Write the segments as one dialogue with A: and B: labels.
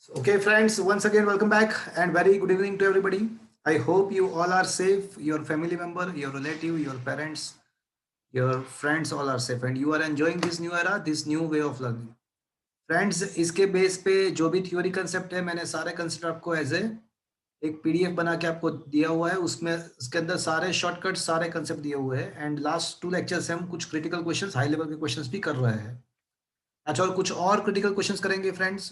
A: Okay, friends, once again, welcome back and very good evening to everybody. I hope you all are safe, your family member, your relative, your parents, your friends all are safe and you are enjoying this new era, this new way of learning. Friends, इसके base पे जो भी theory concept है मैंने सारे concept आपको as a एक PDF बना के आपको दिया हुआ है। उसमें उसके अंदर सारे शॉर्टकट सारे कंसेप्ट दिए हुए हैं एंड लास्ट 2 लेक्चर से हम कुछ क्रिटिकल क्वेश्चंस हाई लेवल के क्वेश्चंस भी कर रहे हैं। अच्छा, और कुछ और क्रिटिकल क्वेश्चंस करेंगे फ्रेंड्स।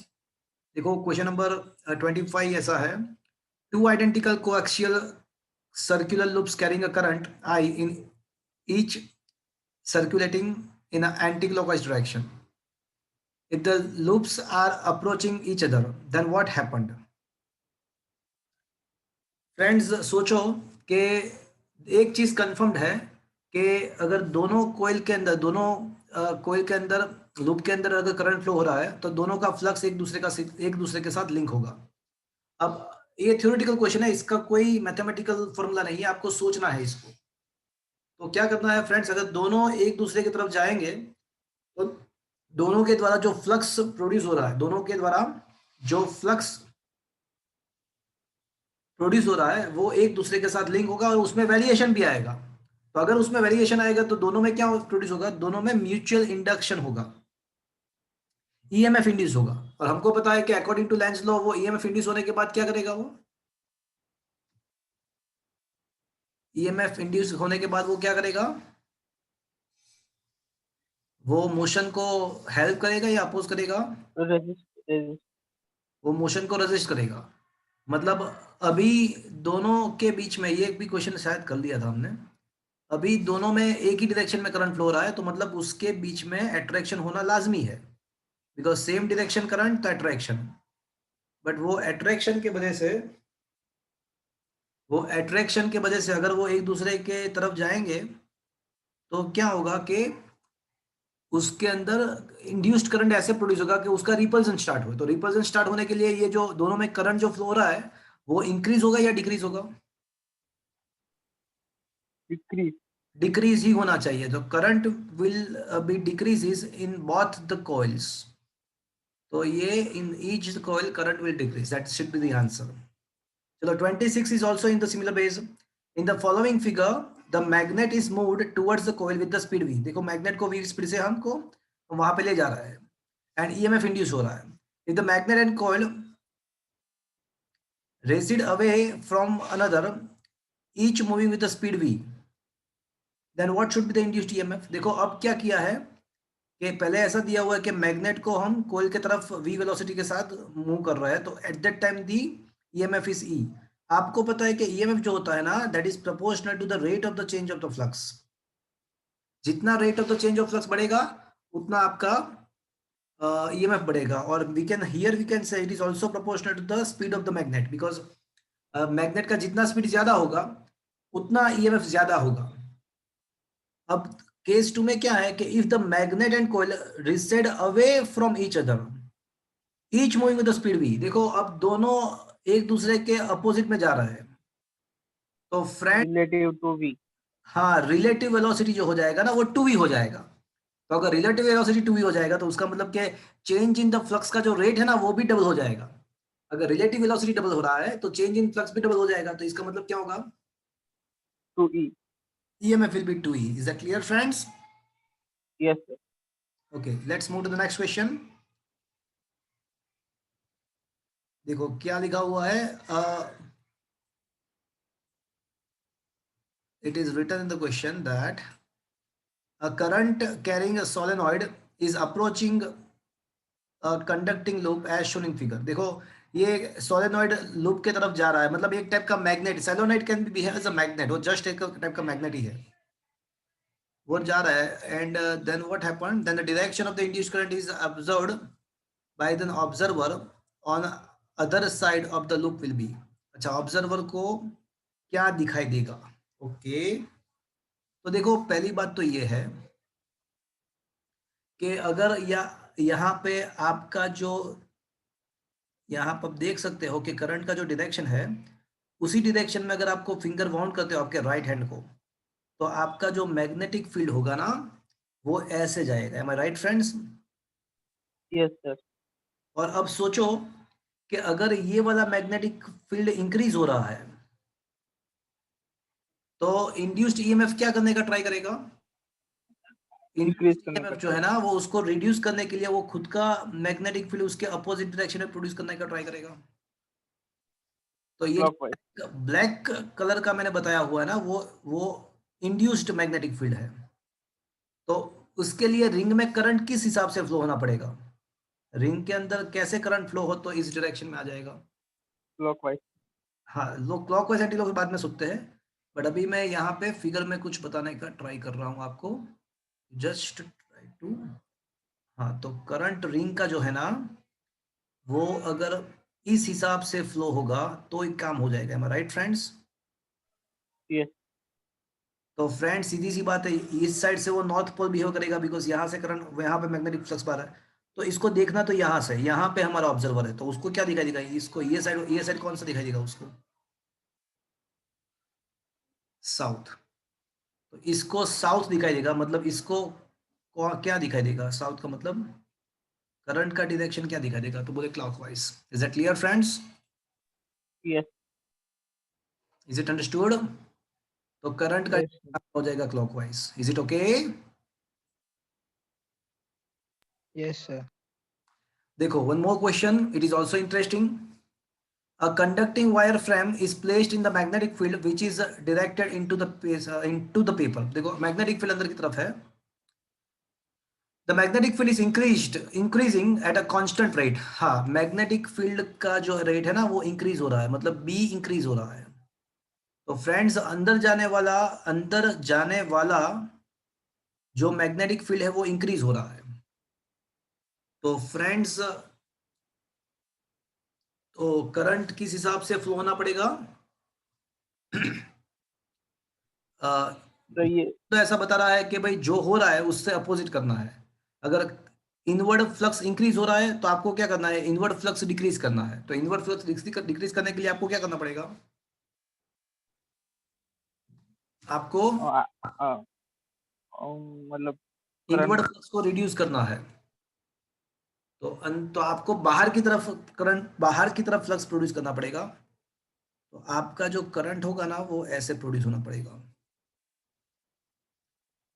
A: देखो क्वेश्चन नंबर 25 ऐसा है। Two identical coaxial circular loops carrying a current I in each circulating in an anti-clockwise direction. If the loops are approaching each other, then what happened? Friends सोचो कि एक चीज confirmed है कि अगर दोनों कोयल के अंदर कोयल के अंदर लूप के अंदर अगर करंट फ्लो हो रहा है तो दोनों का फ्लक्स एक दूसरे के साथ लिंक होगा। अब ये थ्योरेटिकल क्वेश्चन है, इसका कोई मैथमेटिकल फॉर्मूला नहीं है, आपको सोचना है इसको। तो क्या करना है फ्रेंड्स, अगर दोनों एक दूसरे की तरफ जाएंगे तो दोनों के द्वारा जो फ्लक्स प्रोड्यूस हो रहा है, दोनों के द्वारा जो फ्लक्स प्रोड्यूस हो रहा है वो एक दूसरे के साथ लिंक होगा और उसमें वेरिएशन भी आएगा। तो अगर उसमें वेरिएशन आएगा तो दोनों में क्या प्रोड्यूस होगा, दोनों में म्यूचुअल इंडक्शन होगा, ईएमएफ इंड्यूस होगा। और हमको पता है कि अकॉर्डिंग टू लेंज लॉ वो ईएमएफ इंड्यूस होने के बाद क्या करेगा, वो ईएमएफ इंड्यूस होने के बाद वो क्या करेगा, वो मोशन को हेल्प करेगा या अपोज करेगा,
B: रेजिस्ट
A: वो मोशन को रेजिस्ट करेगा। मतलब अभी दोनों के बीच में, ये भी क्वेश्चन शायद कर लिया था हमने, अभी दोनों में एक ही डायरेक्शन में करंट फ्लो हो रहा है तो मतलब उसके बीच में अट्रैक्शन होना लाजमी है, बिकॉज सेम डायरेक्शन करंट तो अट्रैक्शन। बट वो अट्रैक्शन के वजह से अगर वो एक दूसरे के तरफ जाएंगे तो क्या होगा कि उसके अंदर इंड्यूस्ड करंट ऐसे प्रोड्यूस होगा कि उसका रिपल्सन स्टार्ट हो। तो रिपल्सन स्टार्ट होने के लिए ये जो दोनों में करंट जो फ्लो हो रहा है वो इंक्रीज होगा या डिक्रीज होगा,
B: डिक्रीज
A: डिक्रीज ही होना चाहिए। तो current will be decrease in both the coils. तो ये in each coil current will decrease, that should be the answer. चलो 26 is also in the similar base. In the following figure, the magnet is moved towards the coil with the speed v. देखो magnet को v speed से हमको वहां पे ले जा रहा है एंड ईएमएफ इंड्यूस हो रहा है। If the magnet and coil recede away from another, each moving with the speed v, then what should be the induced EMF? देखो अब क्या किया है कि पहले ऐसा दिया हुआ है कि मैग्नेट को हम कोयल के तरफ v वेलोसिटी के साथ मूव कर रहे हैं, तो at that time the EMF is E. आपको पता है कि ईएमएफ जो होता है ना, that is proportional to the rate of the change of the flux. जितना rate of the change of flux बढ़ेगा उतना आपका ईएमएफ बढ़ेगा। और we can say it is also proportional to the speed of the magnet, because magnet का जितना speed ज्यादा होगा उतना ईएमएफ ज्यादा होगा। अब केस 2 में क्या है कि if the magnet and coil recede away from each other, each moving with the speed v, देखो अब दोनों एक दूसरे के अपोजिट में जा रहे हैं तो फ्रेंड,
B: रिलेटिव टू वी।
A: हाँ, रिलेटिव वेलोसिटी जो हो जाएगा ना वो 2v हो जाएगा। तो अगर रिलेटिव वेलोसिटी 2v हो जाएगा तो उसका मतलब क्या है, चेंज इन द फ्लक्स का जो रेट है ना वो भी डबल हो जाएगा। अगर रिलेटिव वेलोसिटी डबल हो रहा है तो चेंज इन फ्लक्स भी डबल हो जाएगा। तो इसका मतलब क्या होगा,
B: two E.
A: EMF will be 2e। Is that clear friends?
B: Yes sir.
A: Okay, let's move to the next question. देखो क्या लिखा हुआ है, it is written in the question that a current carrying a solenoid is approaching a conducting loop as shown in figure। देखो ये solenoid loop के तरफ जा रहा है, मतलब एक टाइप का magnet, solenoid can be behave as a magnet, वो जस्ट एक टाइप का मैग्नेट ही है, वो जा रहा है। And then what happened, then the direction of the induced current is observed by the observer on other side of the loop will be. अच्छा, ऑब्जर्वर को क्या दिखाई देगा? ओके, तो देखो पहली बात तो ये है कि अगर यहाँ पे आपका जो, यहाँ पर देख सकते हो कि करंट का जो डायरेक्शन है उसी डायरेक्शन में अगर आपको फिंगर वाउंड करते हो आपके राइट हैंड को, तो आपका जो मैग्नेटिक फील्ड होगा ना वो ऐसे जाएगा। एम आई राइट फ्रेंड्स?
B: Yes sir.
A: और अब सोचो कि अगर ये वाला मैग्नेटिक फील्ड इंक्रीज हो रहा है तो इंड्यूस्ड ईएमएफ क्या करने का ट्राई करेगा?
B: डिक्रीज
A: इंड्यूस्ड
B: करने का
A: ईएमएफ जो
B: ट्राई
A: है ना वो उसको रिड्यूस करने के लिए वो खुद का मैग्नेटिक फील्ड उसके अपोजिट डायरेक्शन में प्रोड्यूस करने का ट्राई करेगा। तो ये
B: क्लॉकवाइज।
A: ब्लैक कलर का मैंने बताया हुआ है ना वो इंड्यूस्ड मैग्नेटिक फील्ड है। तो उसके लिए रिंग में करंट किस हिसाब से फ्लो होना पड़ेगा? रिंग के अंदर कैसे करंट फ्लो हो तो इस डायरेक्शन में आ जाएगा।
B: क्लॉकवाइज।
A: हाँ, लोग क्लॉकवाइज एंटी क्लॉकवाइज बाद में सुनते हैं, बट अभी मैं यहाँ पे फिगर में कुछ बताने का ट्राई कर रहा हूँ आपको। Just try to. हाँ, तो करंट रिंग का जो है ना वो अगर इस हिसाब से फ्लो होगा तो एक काम हो जाएगा। एम आई राइट फ्रेंड्स?
B: यस।
A: तो फ्रेंड्स सीधी सी बात है, इस साइड से वो नॉर्थ पोल बिहेव करेगा बिकॉज यहाँ से करंट यहाँ पे मैग्नेटिक फ्लक्स पा रहा है। तो इसको देखना तो यहाँ से, यहाँ पे हमारा ऑब्जर्वर है तो उसको क्या दिखाई देगा? इसको ये साइड कौन सा दिखाई देगा उसको? साउथ। तो इसको साउथ दिखाई देगा, मतलब इसको क्या दिखाई देगा? साउथ का मतलब करंट का डायरेक्शन क्या दिखाई देगा? तो बोले clockwise. Is that clear friends?
B: Yes.
A: Is it understood? तो करंट का
B: यस।
A: हो जाएगा clockwise. Is it okay?
C: Yes, sir.
A: देखो, one more question, it is also interesting. A conducting wire frame is placed in the magnetic field which is directed into the paper. देखो magnetic field अंदर की तरफ है। The magnetic field is increasing at a constant rate. हाँ, magnetic field का जो rate है ना वो इंक्रीज हो रहा है, मतलब बी इंक्रीज हो रहा है। तो फ्रेंड्स अंदर जाने वाला जो मैग्नेटिक फील्ड है वो इंक्रीज हो रहा है। तो फ्रेंड्स तो करंट किस हिसाब से फ्लो होना पड़ेगा?
B: तो ये
A: तो ऐसा बता रहा है कि भाई जो हो रहा है उससे अपोजिट करना है। अगर इनवर्ड फ्लक्स इंक्रीज हो रहा है तो आपको क्या करना है? इनवर्ड फ्लक्स डिक्रीज करना है। तो इनवर्ड फ्लक्स डिक्रीज करने के लिए आपको क्या करना पड़ेगा? आपको
B: आ, आ, मतलब
A: इनवर्ड
B: करंट।
A: फ्लक्स को रिड्यूस करना है। तो तो आपको बाहर की तरफ बाहर की तरफ फ्लक्स प्रोड्यूस करना पड़ेगा। तो आपका जो करंट होगा ना वो ऐसे प्रोड्यूस होना पड़ेगा,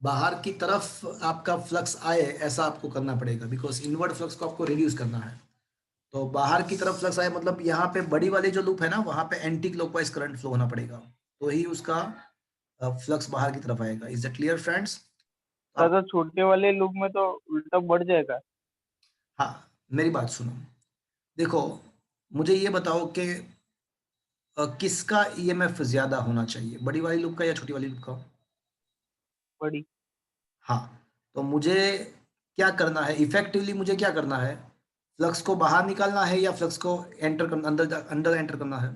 A: बाहर की तरफ आपका फ्लक्स आए ऐसा आपको करना पड़ेगा बिकॉज इनवर्ड फ्लक्स को आपको रिड्यूस करना है। तो बाहर की तरफ फ्लक्स आए मतलब यहाँ पे बड़ी वाली जो लूप है ना वहां पे एंटी क्लॉकवाइज करंट फ्लो होना पड़ेगा, तो ही उसका फ्लक्स बाहर की तरफ आएगा। Is that clear friends? आप
B: ज्यादा छोटे वाले लूप में तो उल्टा बढ़ जाएगा।
A: हाँ, मेरी बात सुनो। देखो, मुझे ये बताओ कि किसका ईएमएफ ज्यादा होना चाहिए, बड़ी वाली लूप का या छोटी वाली लूप का?
B: बड़ी।
A: हाँ, तो मुझे क्या करना है इफेक्टिवली? मुझे क्या करना है? फ्लक्स को बाहर निकालना है या फ्लक्स को एंटर करना, अंदर एंटर करना है?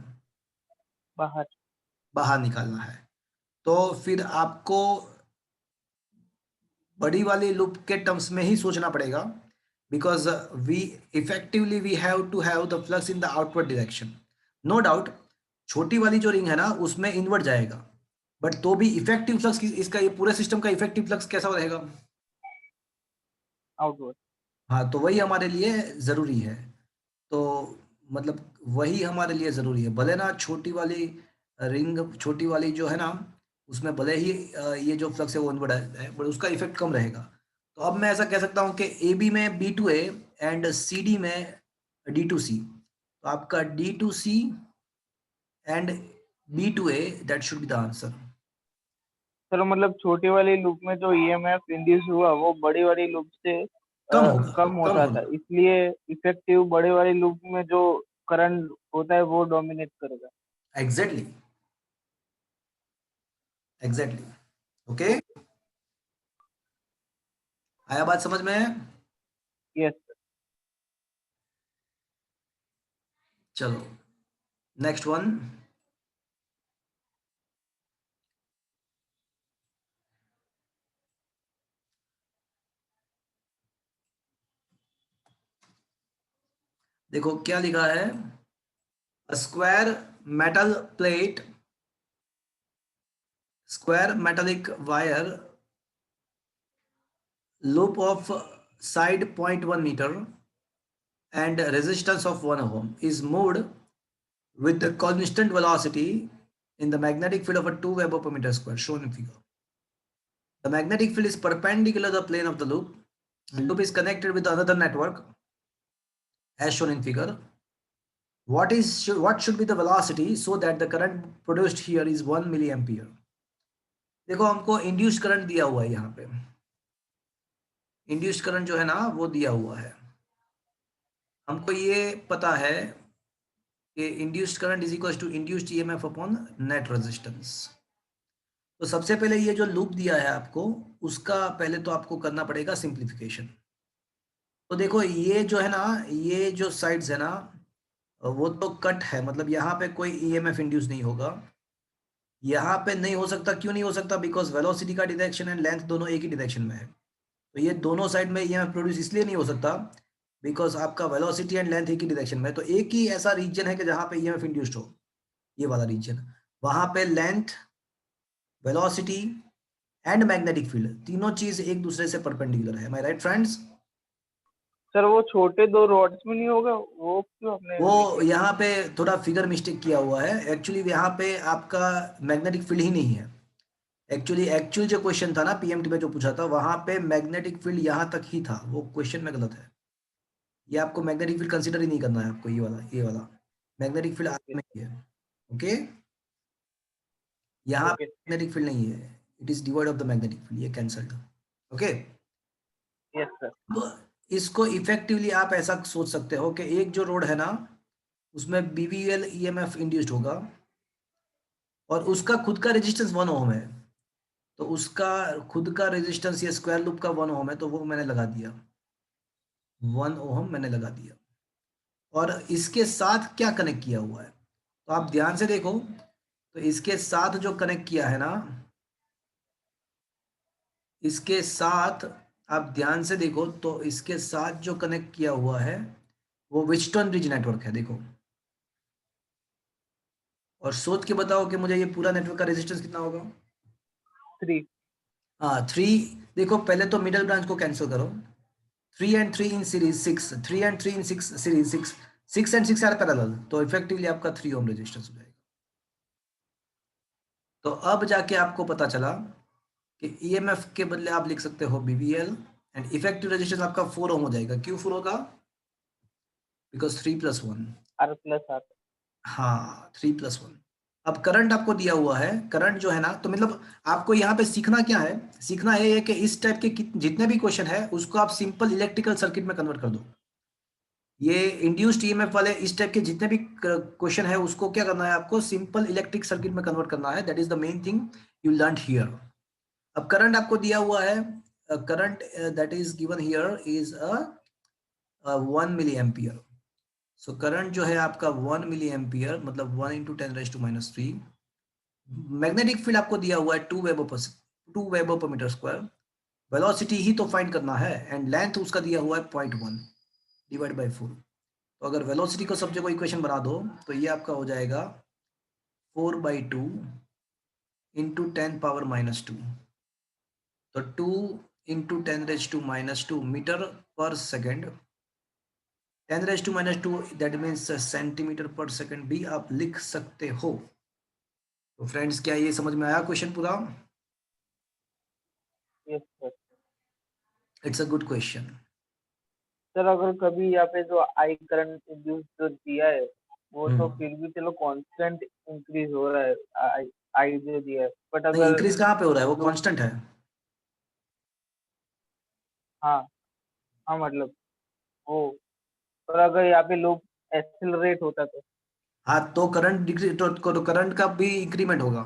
B: बाहर।
A: बाहर निकालना है। तो फिर आपको बड़ी वाली लूप के टर्म्स में ही सोचना पड़ेगा because we effectively we have to have the flux in the outward direction. No doubt छोटी वाली जो रिंग है ना उसमें इनवर्ट जाएगा, बट तो भी इफेक्टिव फ्लक्स इसका ये पूरे सिस्टम का इफेक्टिव फ्लक्स कैसा रहेगा?
B: आउटवर्ड।
A: हाँ, तो वही हमारे लिए ज़रूरी है। तो मतलब वही हमारे लिए ज़रूरी है, भले ना छोटी वाली रिंग, छोटी वाली जो है ना उसमें भले ही ये जो फ्लक्स है वो इनवर्ट है बट उसका इफेक्ट कम रहेगा। तो अब मैं ऐसा कह सकता हूँ कि ए बी में B to A and C D में डी टू सी। तो आपका D to C and B to A that should be the answer.
B: चलो मतलब छोटी वाली लूप में जो ईएमएफ इंड्यूस हुआ वो बड़ी वाली लूप से
A: कम होगा,
B: कम
A: कम
B: होता था,
A: होगा।
B: इसलिए इफेक्टिव बड़े वाली लूप में जो करंट होता है वो डोमिनेट करेगा।
A: Exactly, exactly. ओके, आया बात समझ में?
B: यस।
A: चलो नेक्स्ट वन। देखो क्या लिखा है? Square metal plate, square metallic wire loop of side 0.1 meter and resistance of 1 ohm is moved with the constant velocity in the magnetic field of a 2 Weber per meter square shown in figure. The magnetic field is perpendicular to the plane of the loop. The loop is connected with another network as shown in figure. What should be the velocity so that the current produced here is 1 milliampere? देखो हमको induced current दिया हुआ है, यहाँ पे induced current जो है ना वो दिया हुआ है. हमको ये पता है कि induced current is equal to induced EMF upon net resistance. तो सबसे पहले ये जो लूप दिया है आपको, उसका पहले तो आपको करना पड़ेगा सिंप्लीफिकेशन. तो देखो ये जो है ना, ये जो साइड्स है ना वो तो कट है, मतलब यहाँ पे कोई ईएमएफ इंड्यूस नहीं होगा. यहाँ पे नहीं हो सकता. क्यों नहीं हो सकता? बिकॉज वेलोसिटी का डायरेक्शन एंड लेंथ दोनों एक ही डायरेक्शन में है. तो ये दोनों साइड में ईएमएफ प्रोड्यूस इसलिए नहीं हो सकता बिकॉज आपका वेलोसिटी एंड लेंथ एक ही डायरेक्शन में है. तो एक ही ऐसा रीजन है कि जहाँ पे ईएमएफ इंड्यूस्ड हो, ये वाला रीजन. वहां पे length, velocity and magnetic field तीनों चीज एक दूसरे से परपेंडिकुलर है. My right friends?
B: सर वो छोटे 2 रॉड्स में नहीं होगा, वो क्यों आपने
A: वो यहाँ पे थोड़ा फिगर मिस्टेक किया हुआ है. एक्चुअली यहाँ पे आपका मैग्नेटिक फील्ड ही नहीं है. एक्चुअल जो क्वेश्चन था ना पीएमटी में जो पूछा था, वहां पे मैग्नेटिक फील्ड यहाँ तक ही था. वो क्वेश्चन में गलत है. ये आपको मैग्नेटिक फील्ड कंसीडर ही नहीं करना है आपको. ये वाला मैग्नेटिक फील्ड आगे में ही है. ओके, यहाँ पे मैग्नेटिक फील्ड नहीं है. It is divide of the magnetic field. ये कैंसल्ड. Okay,
B: yes sir.
A: तो इसको इफेक्टिवली आप ऐसा सोच सकते हो कि एक जो रोड है ना उसमें बीवीएल ईएमएफ इंड्यूस्ड होगा और उसका खुद का रेजिस्टेंस 1 ओम है. तो उसका खुद का रेजिस्टेंस ये स्क्वायर लूप का 1 ओम है, तो वो मैंने लगा दिया. 1 ओम मैंने लगा दिया. और इसके साथ क्या कनेक्ट किया हुआ है तो आप ध्यान से देखो. तो इसके साथ जो कनेक्ट किया है ना, इसके साथ आप ध्यान से देखो, तो इसके साथ जो कनेक्ट किया हुआ है वो व्हिटस्टोन ब्रिज नेटवर्क है. देखो और सोच के बताओ कि मुझे ये पूरा नेटवर्क का रेजिस्टेंस कितना होगा.
B: 3.
A: हाँ 3. देखो पहले तो मिडल ब्रांच को कैंसिल करो. 3 and 3 in series 6, 3 and 3 in 6 series 6, 6 and 6 are parallel. तो इफेक्टिवली आपका 3 ओम रेजिस्टेंस हो जाएगा. तो अब जाके आपको पता चला कि ईएमएफ के बदले आप लिख सकते हो बीवीएल एंड इफेक्टिव रेजिस्टेंस आपका 4 ओम हो जाएगा. क्यों 4 होगा? बिकॉज 3 + 1.
B: R plus R.
A: हाँ 3 + 1. अब करंट आपको दिया हुआ है. करंट जो है ना, तो मतलब आपको यहाँ पे सीखना क्या है? सीखना है कि इस टाइप के जितने भी क्वेश्चन है उसको आप सिंपल इलेक्ट्रिकल सर्किट में कन्वर्ट कर दो. ये इंड्यूस्ड ईएमएफ वाले इस टाइप के जितने भी क्वेश्चन है उसको क्या करना है आपको? सिंपल इलेक्ट्रिक सर्किट में कन्वर्ट करना है. That is the main thing you learn here. अब करंट आपको दिया हुआ है. Current that is given here is 1 milli ampere. So current जो है आपका 1 मिली एम्पियर, मतलब 1 × 10⁻³ मैग्नेटिक फील्ड आपको दिया हुआ है 2 वेबर पर मीटर स्क्वायर. वेलोसिटी ही तो फाइंड करना है एंड लेंथ उसका दिया हुआ है 0.1 डिवाइड बाय 4. तो अगर वेलोसिटी को सब जगह इक्वेशन बना दो तो ये आपका हो जाएगा 4/2 × 10⁻². तो 2 × 10⁻² metre per second. 10⁻² that means centimetre पर सेकेंड भी आप लिख सकते हो. तो फ्रेंड्स क्या ये समझ में आया क्वेश्चन पूरा?
B: Yes sir.
A: It's a good question.
B: Sir अगर कभी यहाँ पे जो आई करंट इंड्यूस जो दिया है वो तो
A: हम्म.
B: फिर भी चलो कांस्टेंट इंक्रीज हो रहा है, आई जो दिया है, बट
A: नहीं,
B: अगर
A: इंक्रीज कहाँ पे हो रहा है? वो
B: जो
A: कांस्टेंट है.
B: हाँ हाँ मतलब वो, और अगर यहाँ पे लोग एक्सेलरेट होता तो
A: हाँ तो करंट डिक्रीज तो करंट का भी इंक्रीमेंट होगा.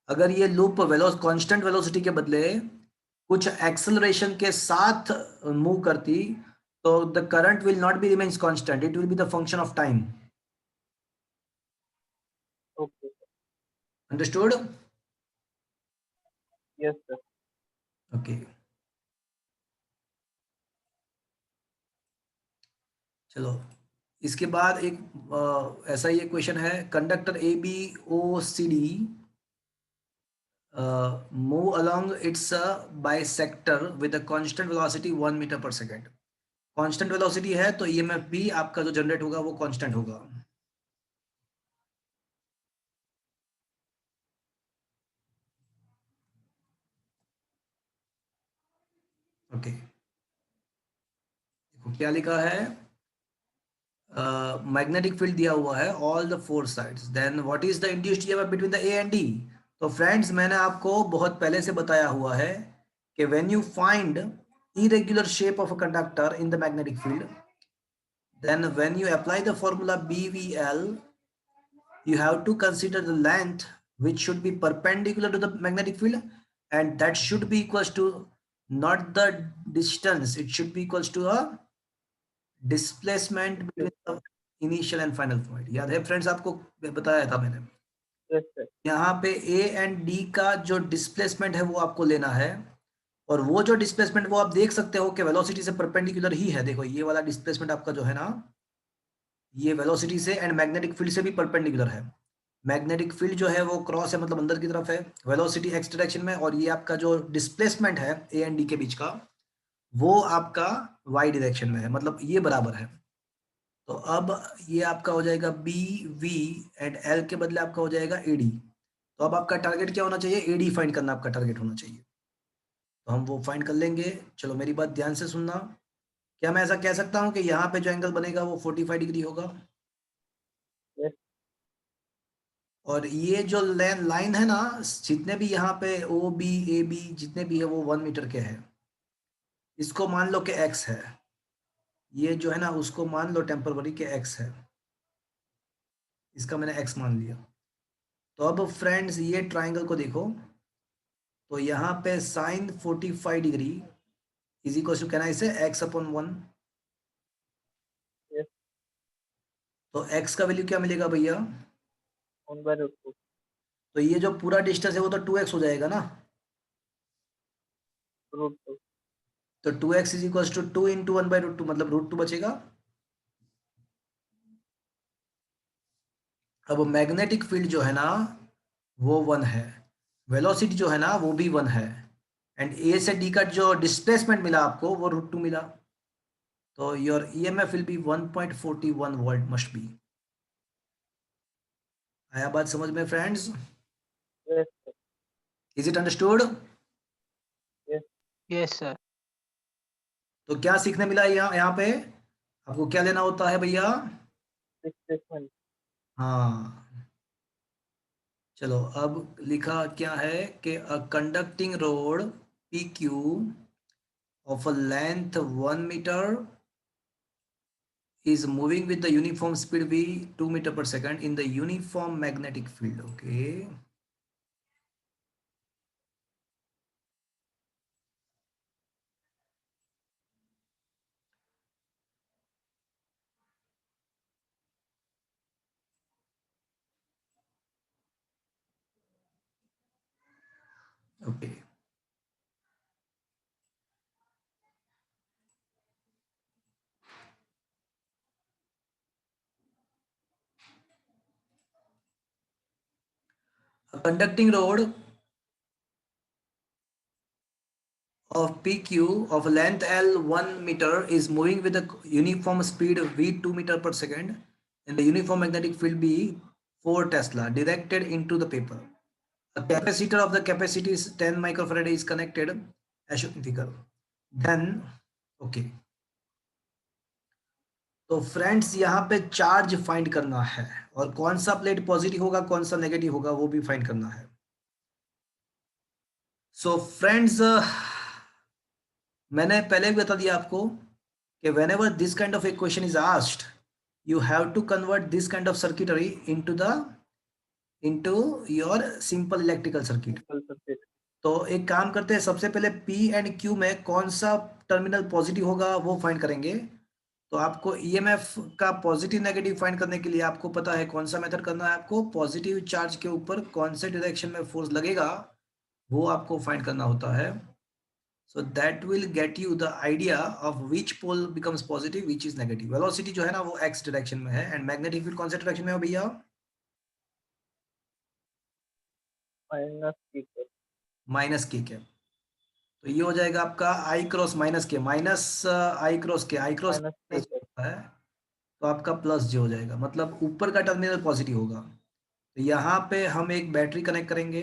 A: अगर ये लूप कांस्टेंट वेलोसिटी के बदले कुछ एक्सेलरेशन के साथ मूव करती तो the current will not be remains constant. It will be the function of time.
B: Okay.
A: Understood?
B: Yes sir.
A: Okay, चलो इसके बाद एक ऐसा ही एक क्वेश्चन है. Conductor A B O C D move along its bisector with a constant velocity 1 meter per second. Constant velocity है तो ईएमएफ भी आपका जो जनरेट होगा वो कांस्टेंट होगा। ओके, देखो क्या लिखा है, मैग्नेटिक फील्ड दिया हुआ है all the four sides, then what is the induced EMF between the A and D. तो फ्रेंड्स मैंने आपको बहुत पहले से बताया हुआ है कि when you find irregular shape of a conductor in the magnetic field, then when you apply the formula BVL, you have to consider the length which should be perpendicular to the magnetic field, and that should be equals to not the distance, it should be equals to a displacement between the initial and final point। याद है friends, आपको बताया था मैंने,
B: yes sir.
A: यहाँ पे ए and D का जो डिस्प्लेसमेंट है वो आपको लेना है, और वो जो डिस्प्लेसमेंट वो आप देख सकते हो कि वेलोसिटी से परपेंडिकुलर ही है। देखो ये वाला डिस्प्लेसमेंट आपका जो है ना, ये वेलोसिटी से एंड मैग्नेटिक फील्ड से भी परपेंडिकुलर है। मैग्नेटिक फील्ड जो है वो क्रॉस है, मतलब अंदर की तरफ है, वेलोसिटी एक्स डायरेक्शन में, और ये आपका जो डिस्प्लेसमेंट है ए एंड डी के बीच का वो आपका वाई डायरेक्शन में है, मतलब ये बराबर है। तो अब ये आपका हो जाएगा बी वी एंड एल के बदले आपका हो जाएगा ए डी। तो अब आपका टारगेट क्या होना चाहिए, ए डी फाइंड करना आपका टारगेट होना चाहिए। तो हम वो फाइंड कर लेंगे। चलो मेरी बात ध्यान से सुनना, क्या मैं ऐसा कह सकता हूँ कि यहाँ पे जो एंगल बनेगा वो 45 डिग्री होगा,
B: यस।
A: और ये जो लाइन है ना, जितने भी यहाँ पे ओ बी ए बी जितने भी है वो 1 मीटर के हैं। इसको मान लो कि एक्स है, ये जो है ना उसको मान लो टेम्पररी के एक्स है, इसका मैंने एक्स मान लिया। तो अब फ्रेंड्स ये ट्राइंगल को देखो, तो यहाँ पे sine 45 degree is equal to, कहना इसे एक्स अपॉन 1।
B: यस।
A: तो एक्स का वैल्यू क्या मिलेगा भैया,
B: 1/√2।
A: तो ये जो पूरा डिस्टेंस है वो तो 2x हो जाएगा ना,
B: √2।
A: तो 2x is equal to 2 into 1/√2, मतलब √2 बचेगा। अब मैग्नेटिक फील्ड जो है ना वो 1 है, वेलोसिटी जो है ना वो भी 1 है, एंड ए से डी का जो डिस्प्लेसमेंट मिला आपको वो √2 मिला। तो your EMF will B 1.41 volt must be. आया बात समझ में friends,
B: yes sir.
A: Is it understood.
B: Yes.
C: Yes, sir.
A: तो क्या सीखने मिला यहाँ पे, आपको क्या लेना होता है भैया,
B: डिस्प्लेसमेंट।
A: हाँ। चलो अब लिखा क्या है कि a conducting rod P Q of a length 1 meter is moving with the uniform speed v 2 meter per second in the uniform magnetic field. Okay, okay. A conducting rod of PQ of length L 1 meter is moving with a uniform speed v 2 meter per second in the uniform magnetic field B 4 Tesla directed into the paper. A capacitor of the capacity is 10 microfarad is connected as shown in figure. Then, okay. तो friends यहाँ पे charge find करना है, और कौन सा plate positive होगा कौन सा नेगेटिव होगा वो भी फाइंड करना है। सो फ्रेंड्स मैंने पहले भी बता दिया आपको कि whenever this kind of a question is asked, you have to convert this kind of circuitry into your simple electrical circuit। तो एक काम करते हैं, सबसे पहले P एंड Q में कौन सा टर्मिनल पॉजिटिव होगा वो फाइंड करेंगे। तो आपको ईएमएफ का पॉजिटिव नेगेटिव फाइंड करने के लिए आपको पता है कौन सा मेथड करना है, आपको पॉजिटिव चार्ज के ऊपर कौन से डायरेक्शन में फोर्स लगेगा वो आपको फाइंड करना होता है। So that will get you the idea of which pole becomes positive which is negative. Velocity जो है ना वो एक्स डायरेक्शन में है, एंड मैग्नेटिक फील्ड कौन से डायरेक्शन में है भैया,
B: माइनस के।
A: माइनस के। तो ये हो जाएगा आपका आई क्रॉस माइनस के, माइनस आई क्रॉस के, आई क्रॉस
B: माइनस के सर।
A: है, तो आपका प्लस जे हो जाएगा, मतलब ऊपर का टर्मिनल पॉजिटिव होगा। तो यहाँ पे हम एक बैटरी कनेक्ट करेंगे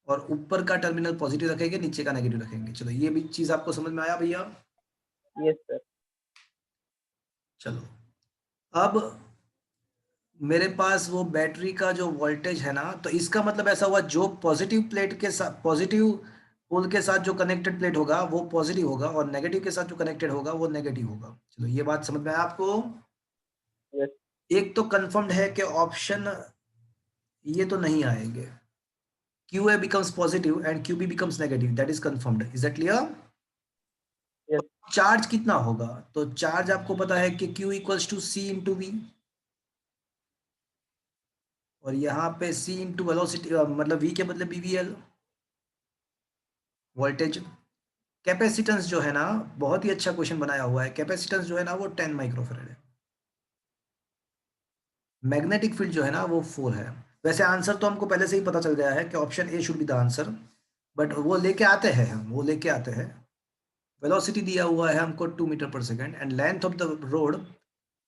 A: और ऊपर का टर्मिनल पॉजिटिव रखेंगे, नीचे का नेगेटिव रखेंगे। चलो ये भी चीज आपको समझ में आया भैया?
B: Yes sir.
A: चलो अब मेरे पास वो बैटरी का जो वोल्टेज है ना, तो इसका मतलब ऐसा हुआ जो पॉजिटिव प्लेट के साथ, पॉजिटिव पोल के साथ जो कनेक्टेड प्लेट होगा वो पॉजिटिव होगा और नेगेटिव के साथ जो कनेक्टेड होगा वो नेगेटिव होगा। चलो ये बात समझ में आया आपको?
B: यस।
A: एक तो कंफर्म्ड है कि ऑप्शन ये तो नहीं आएंगे, QA becomes positive and QB becomes negative, that is confirmed, is that clear?
B: Yes.
A: Charge कितना होगा? तो चार्ज आपको पता है कि Q equals to C into V, और यहाँ पे C इंटू वेलोसिटी, मतलब V के बदले BVL वोल्टेज। कैपेसिटेंस जो है ना, बहुत ही अच्छा क्वेश्चन बनाया हुआ है, कैपेसिटेंस जो है ना वो 10 माइक्रोफेरेड है। मैग्नेटिक फील्ड जो है ना वो 4 है। वैसे आंसर तो हमको पहले से ही पता चल गया है कि option A should be the answer, but वो लेके आते हैं, हम वो लेके आते हैं। वेलोसिटी दिया हुआ है हमको 2 metre per second and length of the road,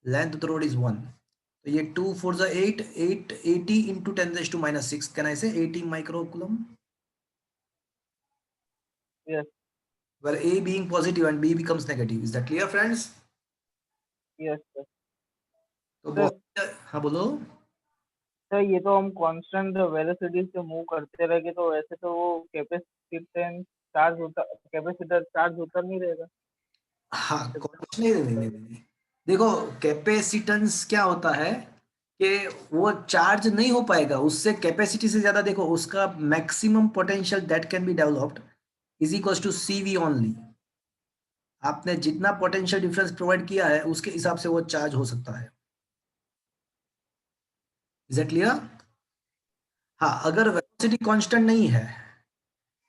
A: length of the rod is 1। तो ये 2 4 8, 8 80 इंटू 10⁻⁻⁶, कैन आई से 80 microcoulomb,
B: yes.
A: where A being positive and B becomes negative. Is that clear, friends?
B: Yes sir.
A: तो
B: sir
A: बहुत, हाँ बोलो।
B: Sir ये तो हम कांस्टेंट वेलोसिटी से मूव करते रहेंगे तो वैसे तो वो कैपेसिटर चार्ज होता नहीं रहेगा।
A: हाँ
B: ऐसे तो
A: नहीं नहीं नहीं नहीं नहीं। देखो कैपेसिटेंस क्या होता है कि वो चार्ज नहीं हो पाएगा, उससे कैपेसिटी से ज्यादा देखो उसका maximum potential that can be developed is equals to CV only. आपने जितना पोटेंशियल डिफरेंस प्रोवाइड किया है उसके हिसाब से वो चार्ज हो सकता है। Is it clear? हाँ अगर वेलोसिटी कांस्टेंट नहीं है,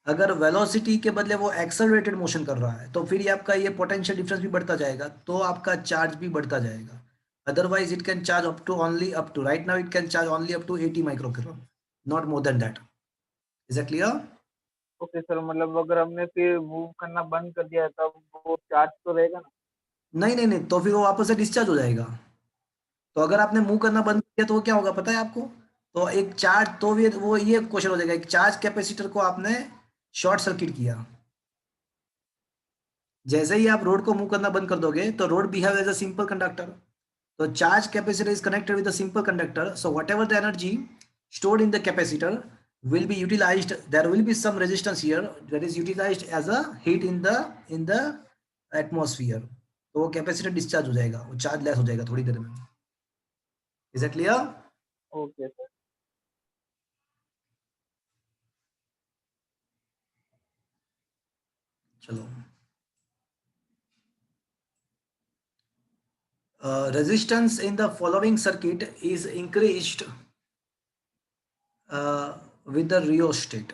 A: अगर वेलोसिटी के बदले वो एक्सेलरेटेड मोशन कर रहा है, तो फिर ये आपका ये पोटेंशियल डिफरेंस भी बढ़ता जाएगा, तो आपका चार्ज भी बढ़ता जाएगा। Otherwise it can charge up to only up to right now it can charge only up to 80 microcoulomb, not more than that. Is it clear?
B: Okay sir, मतलब अगर हमने फिर मूव करना बंद कर दिया तब वो चार्ज तो रहेगा ना?
A: नहीं नहीं नहीं, तो फिर वो वापस से डिस्चार्ज हो जाएगा। तो अगर आपने मूव करना बंद किया तो वो क्या होगा पता है आपको? तो एक चार्ज, तो वो ये क्वेश्चन हो जाएगा, एक चार्ज कैपेसिटर को आपने शॉर्ट सर्किट किया। जैसे ही आप रोड को मूव करना बंद कर दोगे तो rod behave as a simple conductor. So charge capacitor is connected with a simple conductor. So whatever the energy stored in the capacitor will be utilized. There will be some resistance here that is utilized as a heat in the atmosphere. तो वो capacitor discharge हो जाएगा, वो charge less हो जाएगा थोड़ी देर में। Is it clear?
B: Okay sir.
A: चलो resistance in the following circuit is increased with the rheostat.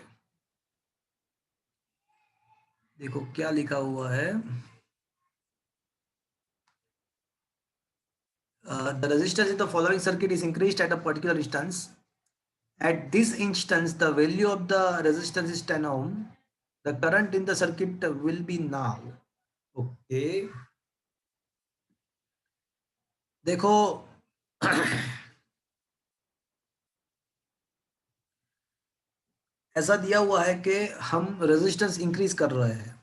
A: देखो क्या लिखा हुआ है, the resistance in the following circuit is increased at a particular distance. At this instance, the value of the resistance is 10 ohm. The current in the circuit will be now. Okay. देखो ऐसा दिया हुआ है कि हम resistance increase कर रहे हैं,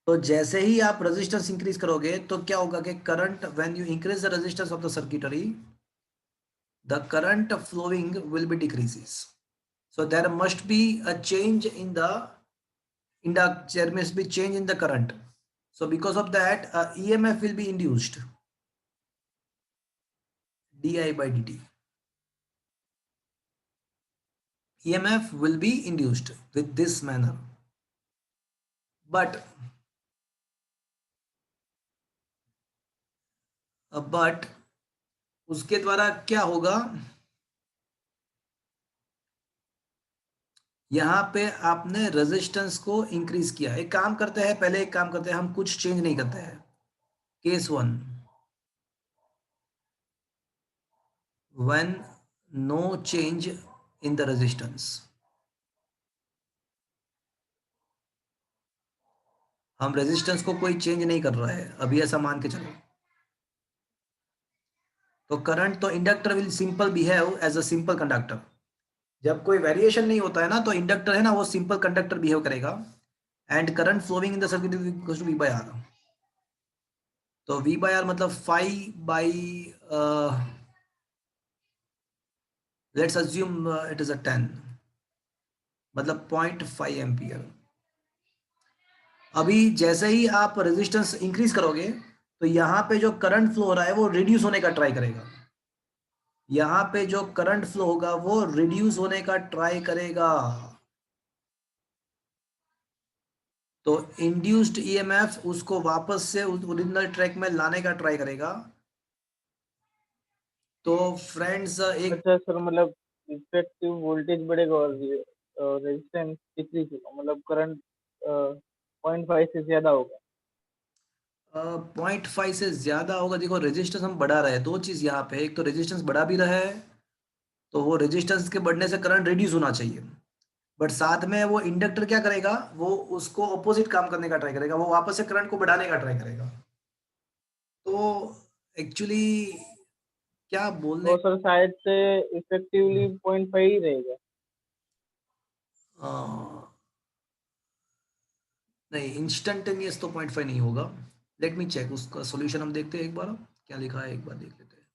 A: तो जैसे ही आप रेजिस्टेंस इंक्रीज करोगे तो क्या होगा कि current, when you increase the resistance of the circuitry, the current flowing will be decreases. So there must be a change in the there must be change in the current. So because of that, EMF will be induced, di by dt. EMF will be induced with this manner. But उसके द्वारा क्या होगा, यहाँ पे आपने resistance को increase किया। एक काम करते हैं, पहले एक काम करते हैं, हम कुछ चेंज नहीं करते हैं। Case 1, when no change in the resistance, हम रेजिस्टेंस को कोई चेंज नहीं कर रहा है अभी, ऐसा मान के चलो। तो करंट, तो inductor will simple behave as a simple conductor. जब कोई वेरिएशन नहीं होता है ना, तो इंडक्टर है ना वो सिंपल कंडक्टर बिहेव करेगा। And current flowing in the circuit is equal to V by R. तो वी बाय आर मतलब 5 by, let's assume it is a 10, मतलब 0.5 एम्पियर। अभी जैसे ही आप रेजिस्टेंस इंक्रीज करोगे, तो यहाँ पे जो करंट फ्लो हो रहा है वो रिड्यूस होने का ट्राई करेगा। यहाँ पे जो करंट फ्लो होगा वो रिड्यूस होने का ट्राई करेगा। तो इंड्यूस्ड ईएमएफ उसको वापस से उस ओरिजिनल ट्रैक में लाने का ट्राई करेगा। तो फ्रेंड्स एक,
B: अच्छा सर, मतलब इफेक्टिव वोल्टेज बढ़ेगा और रेजिस्टेंस डिक्रीज होगा, मतलब करंट 0.5 से ज्यादा होगा।
A: 0.5 से ज्यादा होगा। देखो रेजिस्टेंस हम बढ़ा रहे हैं, दो चीज यहाँ पे, एक तो रेजिस्टेंस बढ़ा भी रहा है, तो वो रेजिस्टेंस के बढ़ने से करंट रिड्यूस होना चाहिए। बट साथ में वो इंडक्टर क्या करेगा, वो उसको ऑपोजिट काम करने का ट्राई करेगा, वो वापस से करंट को बढ़ाने का ट्राई करेगा। तो एक्चुअली क्या बोलने,
B: तो सर शायद से इफेक्टिवली 0.5 ही रहेगा।
A: अ, नहीं इंस्टेंटेनियस तो 0.5 नहीं होगा। लेट मी चेक, उसका सॉल्यूशन हम देखते हैं एक बार, क्या लिखा है एक बार देख लेते हैं।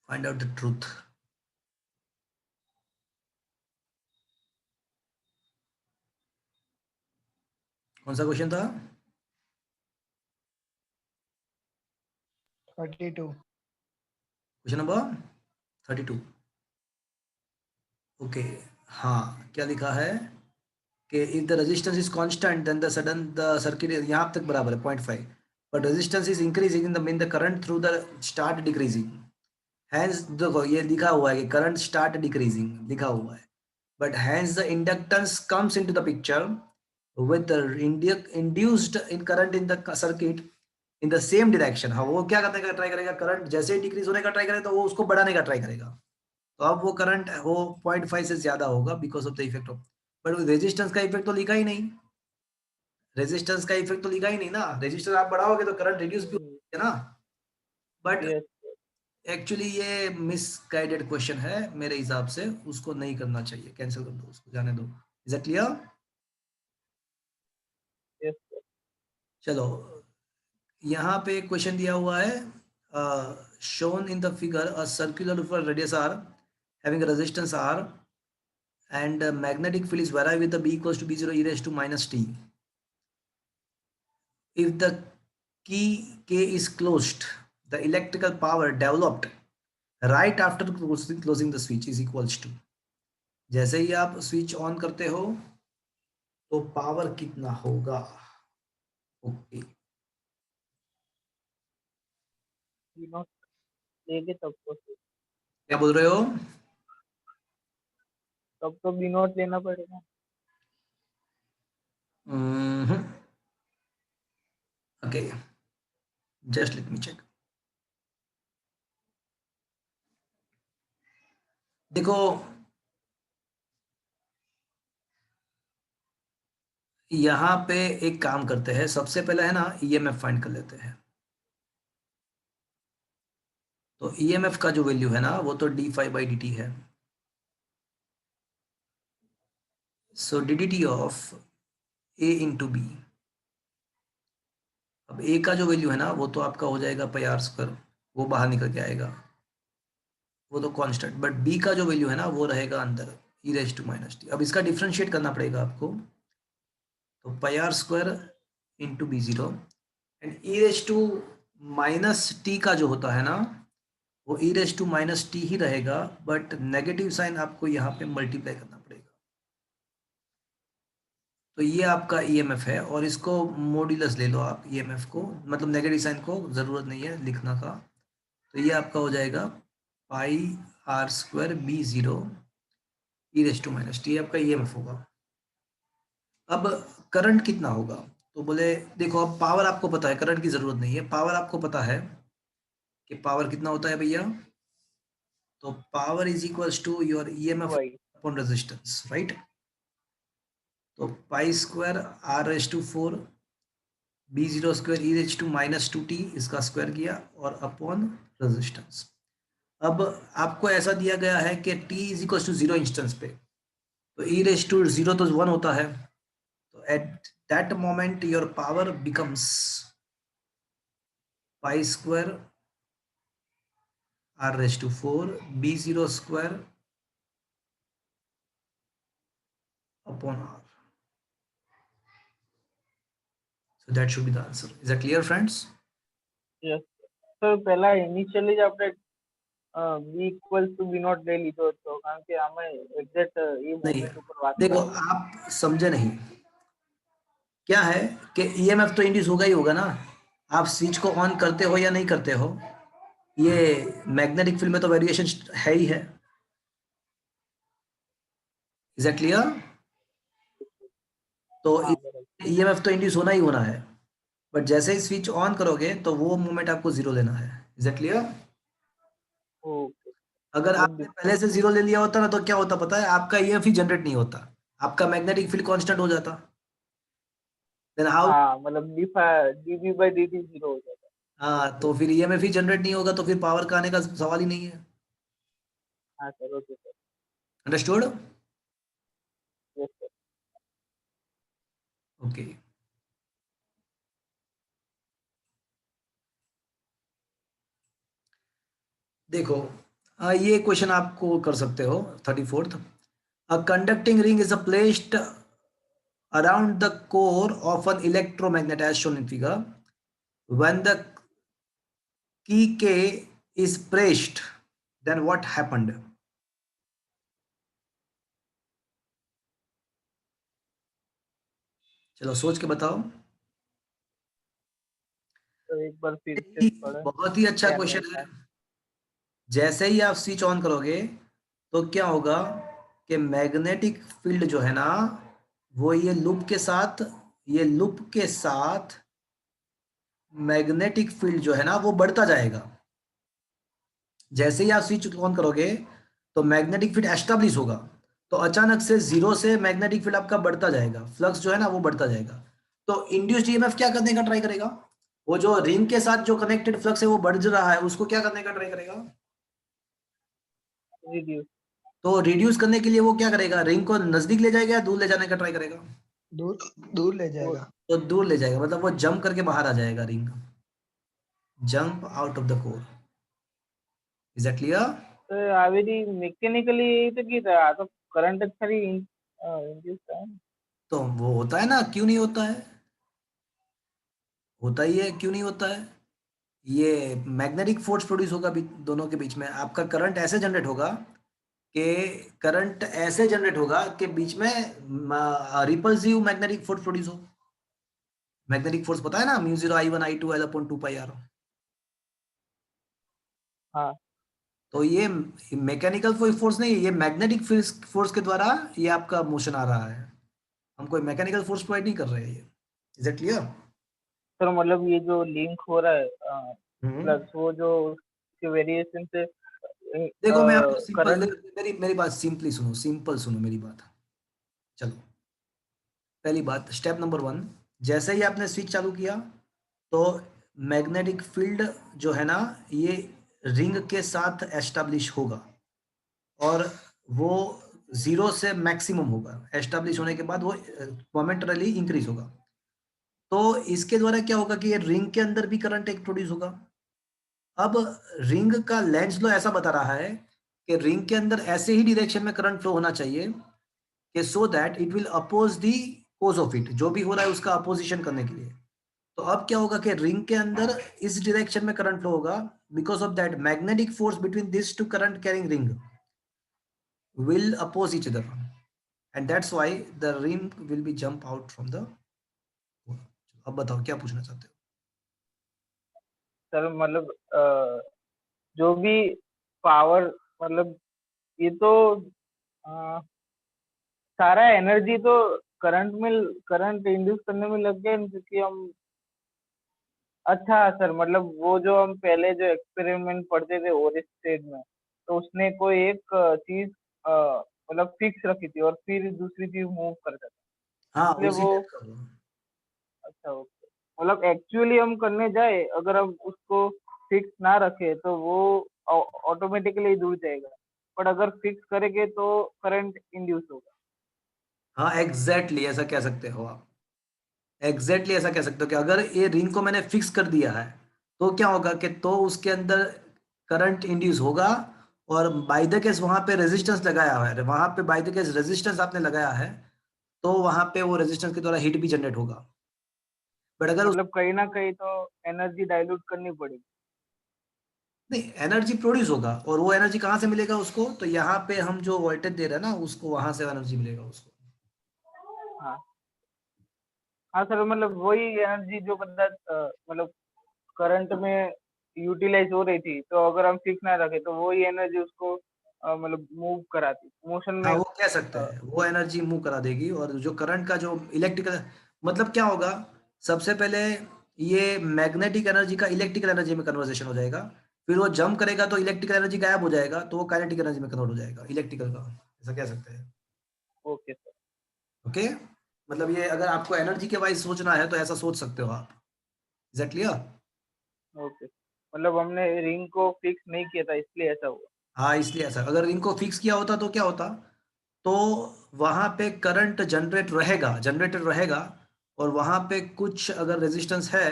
A: Find out the truth. कौन सा क्वेश्चन था?
C: 32.
A: Question number 32। ओके, हाँ क्या लिखा है कि if the resistance is constant then the sudden the circuit, यहाँ तक बराबर है 0.5, but resistance is increasing in the mean the current through the start decreasing. Hence देखो ये लिखा हुआ है कि करंट स्टार्ट डिक्रीजिंग लिखा हुआ है, but hence the inductance comes into the picture with the induced in current in the circuit in the same direction। हाँ वो क्या करने का ट्राई करेगा, करंट जैसे ही डिक्रीज होने का ट्राई करेगा तो वो उसको बढ़ाने का ट्राई करेगा। तो अब वो करंट वो 0.5 से ज्यादा होगा because of the effect of, but resistance का इफेक्ट तो लिखा ही नहीं। रेजिस्टेंस का इफेक्ट तो लिखा ही नहीं ना, रेजिस्टेंस आप बढ़ाओगे तो करंट रिड्यूस भी होगा ना। बट
B: यस
A: एक्चुअली ये मिसगाइडेड क्वेश्चन है मेरे हिसाब से, उसको नहीं करना चाहिए, कैंसिल कर दो उसको, जाने दो। Is it clear?
B: यस।
A: चलो, यहाँ पे एक क्वेश्चन दिया हुआ है, shown in the figure a circular radius R having resistance R and magnetic field is vary with the b equals to b0 e raised to minus t. If the key k is closed, the electrical power developed right after closing the switch is equals to, जैसे ही आप switch on करते हो तो power कितना होगा। Okay,
B: not लेंगे
A: क्या बोल रहे हो?
B: तब तो बी नॉट लेना पड़ेगा।
A: Okay, just let me check. देखो यहाँ पे एक काम करते हैं, सबसे पहले है ना ईएमएफ फाइंड कर लेते हैं। तो ईएमएफ का जो वैल्यू है ना वो तो d phi by d t है। So d d t of A into B. अब ए का जो वैल्यू है ना वो तो आपका हो जाएगा पाई आर स्क्वायर, वो बाहर निकल के आएगा, वो तो कांस्टेंट। बट बी का जो वैल्यू है ना वो रहेगा अंदर, E raise to minus t. अब इसका डिफ्रेंशिएट करना पड़ेगा आपको, तो pi r square into B zero, and E raise to minus t का जो होता है ना वो E raise to minus t ही रहेगा, बट नेगेटिव साइन आपको यहाँ पे मल्टीप्लाई करना पड़ेगा। तो ये आपका ईएमएफ है, और इसको मॉड्यूलस ले लो आप ईएमएफ को, मतलब नेगेटिव साइन को जरूरत नहीं है लिखना का। तो ये आपका हो जाएगा pi r square B zero E raise to minus t, आपका ईएमएफ होगा। अब करंट कितना होगा, तो बोले देखो अब पावर आपको पता है, करंट की जरूरत नहीं है, पावर आपको पता है कि पावर कितना होता है भैया। तो power is equals to your EMF
B: वाई
A: अपॉन रेजिस्टेंस, राइट। तो pi square r raise to 4 b0 square E raise to -2t इसका स्क्वायर किया और अपॉन रेजिस्टेंस। अब आपको ऐसा दिया गया है कि t is equal to 0 instance पे, तो e रेज टू 0 तो 1 होता है, तो at that moment your power becomes pi square r raise to 4 b0 square upon r. So that should be the answer. Is that clear, friends?
B: Yes sir પહેલા initially જ આપણે b equals to b naught લઈ લીધો હતો કારણ કે આમાં exact એ
A: नहीं,
B: મોમેન્ટ ઉપર વાત
A: देखो
B: કરી
A: आप समझे नहीं, क्या है कि ईएमएफ तो इंड्यूस होगा ही होगा ना, आप स्विच को ऑन करते हो या नहीं करते हो, ये मैग्नेटिक फील्ड में तो वेरिएशन है ही है। Is that clear? तो
B: હા બરાબર
A: ईएमएफ तो इंड्यूस होना ही होना है, बट जैसे ही स्विच ऑन करोगे तो वो मोमेंट आपको जीरो लेना है। Is that clear?
B: ઓકે
A: अगर
B: मतलब
A: आपने पहले से जीरो ले लिया होता ना, तो क्या होता पता है, आपका ईएमएफ ही जनरेट नहीं होता, आपका मैग्नेटिक फील्ड कांस्टेंट हो जाता। Then how?
B: हाँ मतलब dB by dt 0 हो जाता
A: हाँ, तो फिर ईएमएफ ही जनरेट नहीं होगा, तो फिर पावर का आने का सवाल ही नहीं है।
B: हाँ sir okay sir
A: understood?
B: Yes sir
A: okay. देखो ये क्वेश्चन आपको कर सकते हो 34th। A conducting ring is placed around the core of an electromagnet as shown in figure. When the key K is pressed, then what happened? चलो सोच के बताओ।
B: तो एक बार फिर से पढ़े
A: बहुत ही अच्छा
B: क्या नहीं
A: क्वेश्चन है।
B: था
A: जैसे ही आप स्विच ऑन करोगे तो क्या होगा कि मैग्नेटिक फील्ड जो है ना, वो ये लूप के साथ मैग्नेटिक फील्ड जो है ना वो बढ़ता जाएगा। जैसे ही आप स्विच ऑन करोगे तो मैग्नेटिक फील्ड एस्टेब्लिश होगा, तो अचानक से जीरो से मैग्नेटिक फील्ड आपका बढ़ता जाएगा, फ्लक्स जो है ना वो बढ़ता जाएगा। तो इंड्यूस्ड ईएमएफ क्या करने का ट्राई करेगा? वो जो रिंग के साथ जो कनेक्टेड फ्लक्स है वो बढ़ रहा है, उसको क्या करने का ट्राई करेगा?
B: रिड्यूस
A: तो रिड्यूस करने के लिए वो क्या करेगा? रिंग को नजदीक ले जाएगा या दूर ले जाने का ट्राई करेगा?
C: दूर दूर ले जाएगा।
A: तो दूर ले जाएगा, मतलब वो जंप करके बाहर आ जाएगा, ring jump out of the core. Is that clear?
B: तो આવી मेकेनिकली तो की था तो करंट खरी इंड्यूस था
A: तो वो होता है ना, क्यों नहीं होता है? होता ही है, क्यों नहीं होता है? ये मैग्नेटिक फोर्स प्रोड्यूस होगा दोनों के बीच में, आपका करंट ऐसे जनरेट होगा कि बीच में रिपल्सिव मैग्नेटिक फोर्स प्रोड्यूस हो। मैग्नेटिक फोर्स पता है ना, mu 0 I1 I2 L upon 2 pi R.
B: हाँ
A: तो ये मैकेनिकल फोर्स नहीं है, ये मैग्नेटिक फोर्स के द्वारा ये आपका मोशन आ रहा है, हम कोई मैकेनिकल फोर्स प्रोवाइड नहीं कर रहे हैं ये। Is it clear?
B: सर मतलब ये जो लिंक हो रहा है
A: हम्म।
B: प्लस वो जो उसके वेरिएशन से
A: देखो मैं आपको सिंपल,
B: करंट
A: मेरी मेरी बात सिंपली सुनो, सिंपल सुनो मेरी बात। चलो, पहली बात, स्टेप नंबर 1, जैसे ही आपने स्विच चालू किया तो मैग्नेटिक फील्ड जो है ना ये रिंग के साथ एस्टेब्लिश होगा और वो जीरो से मैक्सिमम होगा। एस्टेब्लिश होने के बाद वो मोमेंटरली इंक्रीज होगा। तो इसके द्वारा क्या होगा कि ये रिंग के अंदर भी करंट एक प्रोड्यूस होगा। अब रिंग का लेंज लॉ ऐसा बता रहा है कि रिंग के अंदर ऐसे ही डायरेक्शन में करंट फ्लो होना चाहिए कि so that it will oppose the cause of it, जो भी हो रहा है उसका अपोजिशन करने के लिए। तो अब क्या होगा कि रिंग के अंदर इस डायरेक्शन में करंट फ्लो होगा, because of that magnetic force between this two current carrying ring will oppose each other, and that's why the ring will be jump out from the hole. अब बताओ क्या पूछना चाहते हो?
B: सर मतलब जो भी पावर मतलब ये तो अ, सारा एनर्जी तो करंट इंड्यूस करने में लग गया क्योंकि हम अच्छा सर मतलब वो जो हम पहले जो एक्सपेरिमेंट पढ़ते थे ओरिस स्टेट में तो उसने कोई एक चीज मतलब फिक्स रखी थी और फिर दूसरी चीज मूव करता था,
A: हाँ,
B: इसलिए
A: उसी
B: वो
A: टाइप का हुआ।
B: अच्छा ओके। मतलब एक्चुअली हम करने जाए अगर हम उसको फिक्स ना रखे तो वो ऑटोमेटिकली दूर जाएगा, बट अगर फिक्स करेंगे तो करंट इंड्यूस होगा।
A: हाँ, एग्जैक्टली ऐसा कह सकते हो आप। एग्जैक्टली ऐसा कह सकते हो कि अगर ये रिंग को मैंने फिक्स कर दिया है, तो क्या होगा कि तो उसके अंदर करंट इंड्यूस होगा। और बाय द केस वहां पे रेजिस्टेंस लगाया हुआ है, वहां पे बाय द केस रेजिस्टेंस आपने लगाया है, तो वहां पे वो रेजिस्टेंस के द्वारा हीट भी जनरेट होगा। बट अगर उस
B: मतलब कहीं ना कहीं तो एनर्जी डाइल्यूट करनी पड़ेगी।
A: नहीं, एनर्जी प्रोड्यूस होगा, और वो एनर्जी कहाँ से मिलेगा उसको, तो यहाँ पे हम जो वोल्टेज दे रहे हैं ना उसको, वहां से एनर्जी मिलेगा उसको।
B: हाँ हाँ सर, मतलब वही एनर्जी जो बंदा मतलब करंट में यूटिलाइज हो रही थी, तो अगर हम फिक्स ना रखे तो वही एनर्जी उसको मतलब मूव कराती मोशन में।
A: हाँ, वो कह सकते हैं वो एनर्जी मूव करा देगी, और जो करंट का जो इलेक्ट्रिकल, मतलब क्या होगा, सबसे पहले ये मैग्नेटिक एनर्जी का इलेक्ट्रिकल एनर्जी में कन्वर्सेशन हो जाएगा। फिर वो जंप करेगा तो इलेक्ट्रिकल एनर्जी गायब हो जाएगा, तो वो काइनेटिक एनर्जी में कन्वर्ट हो जाएगा इलेक्ट्रिकल का। ऐसा कह सकते हैं।
B: Okay sir.
A: ओके, मतलब ये अगर आपको एनर्जी के वाइज सोचना है तो ऐसा सोच सकते हो आप। Is that clear?
B: ओके, मतलब हमने रिंग को फिक्स नहीं किया था इसलिए ऐसा हुआ।
A: हाँ, इसलिए ऐसा, अगर इनको फिक्स किया होता तो क्या होता, तो वहां पे करंट जनरेटर रहेगा, और वहां पे कुछ अगर रेजिस्टेंस है,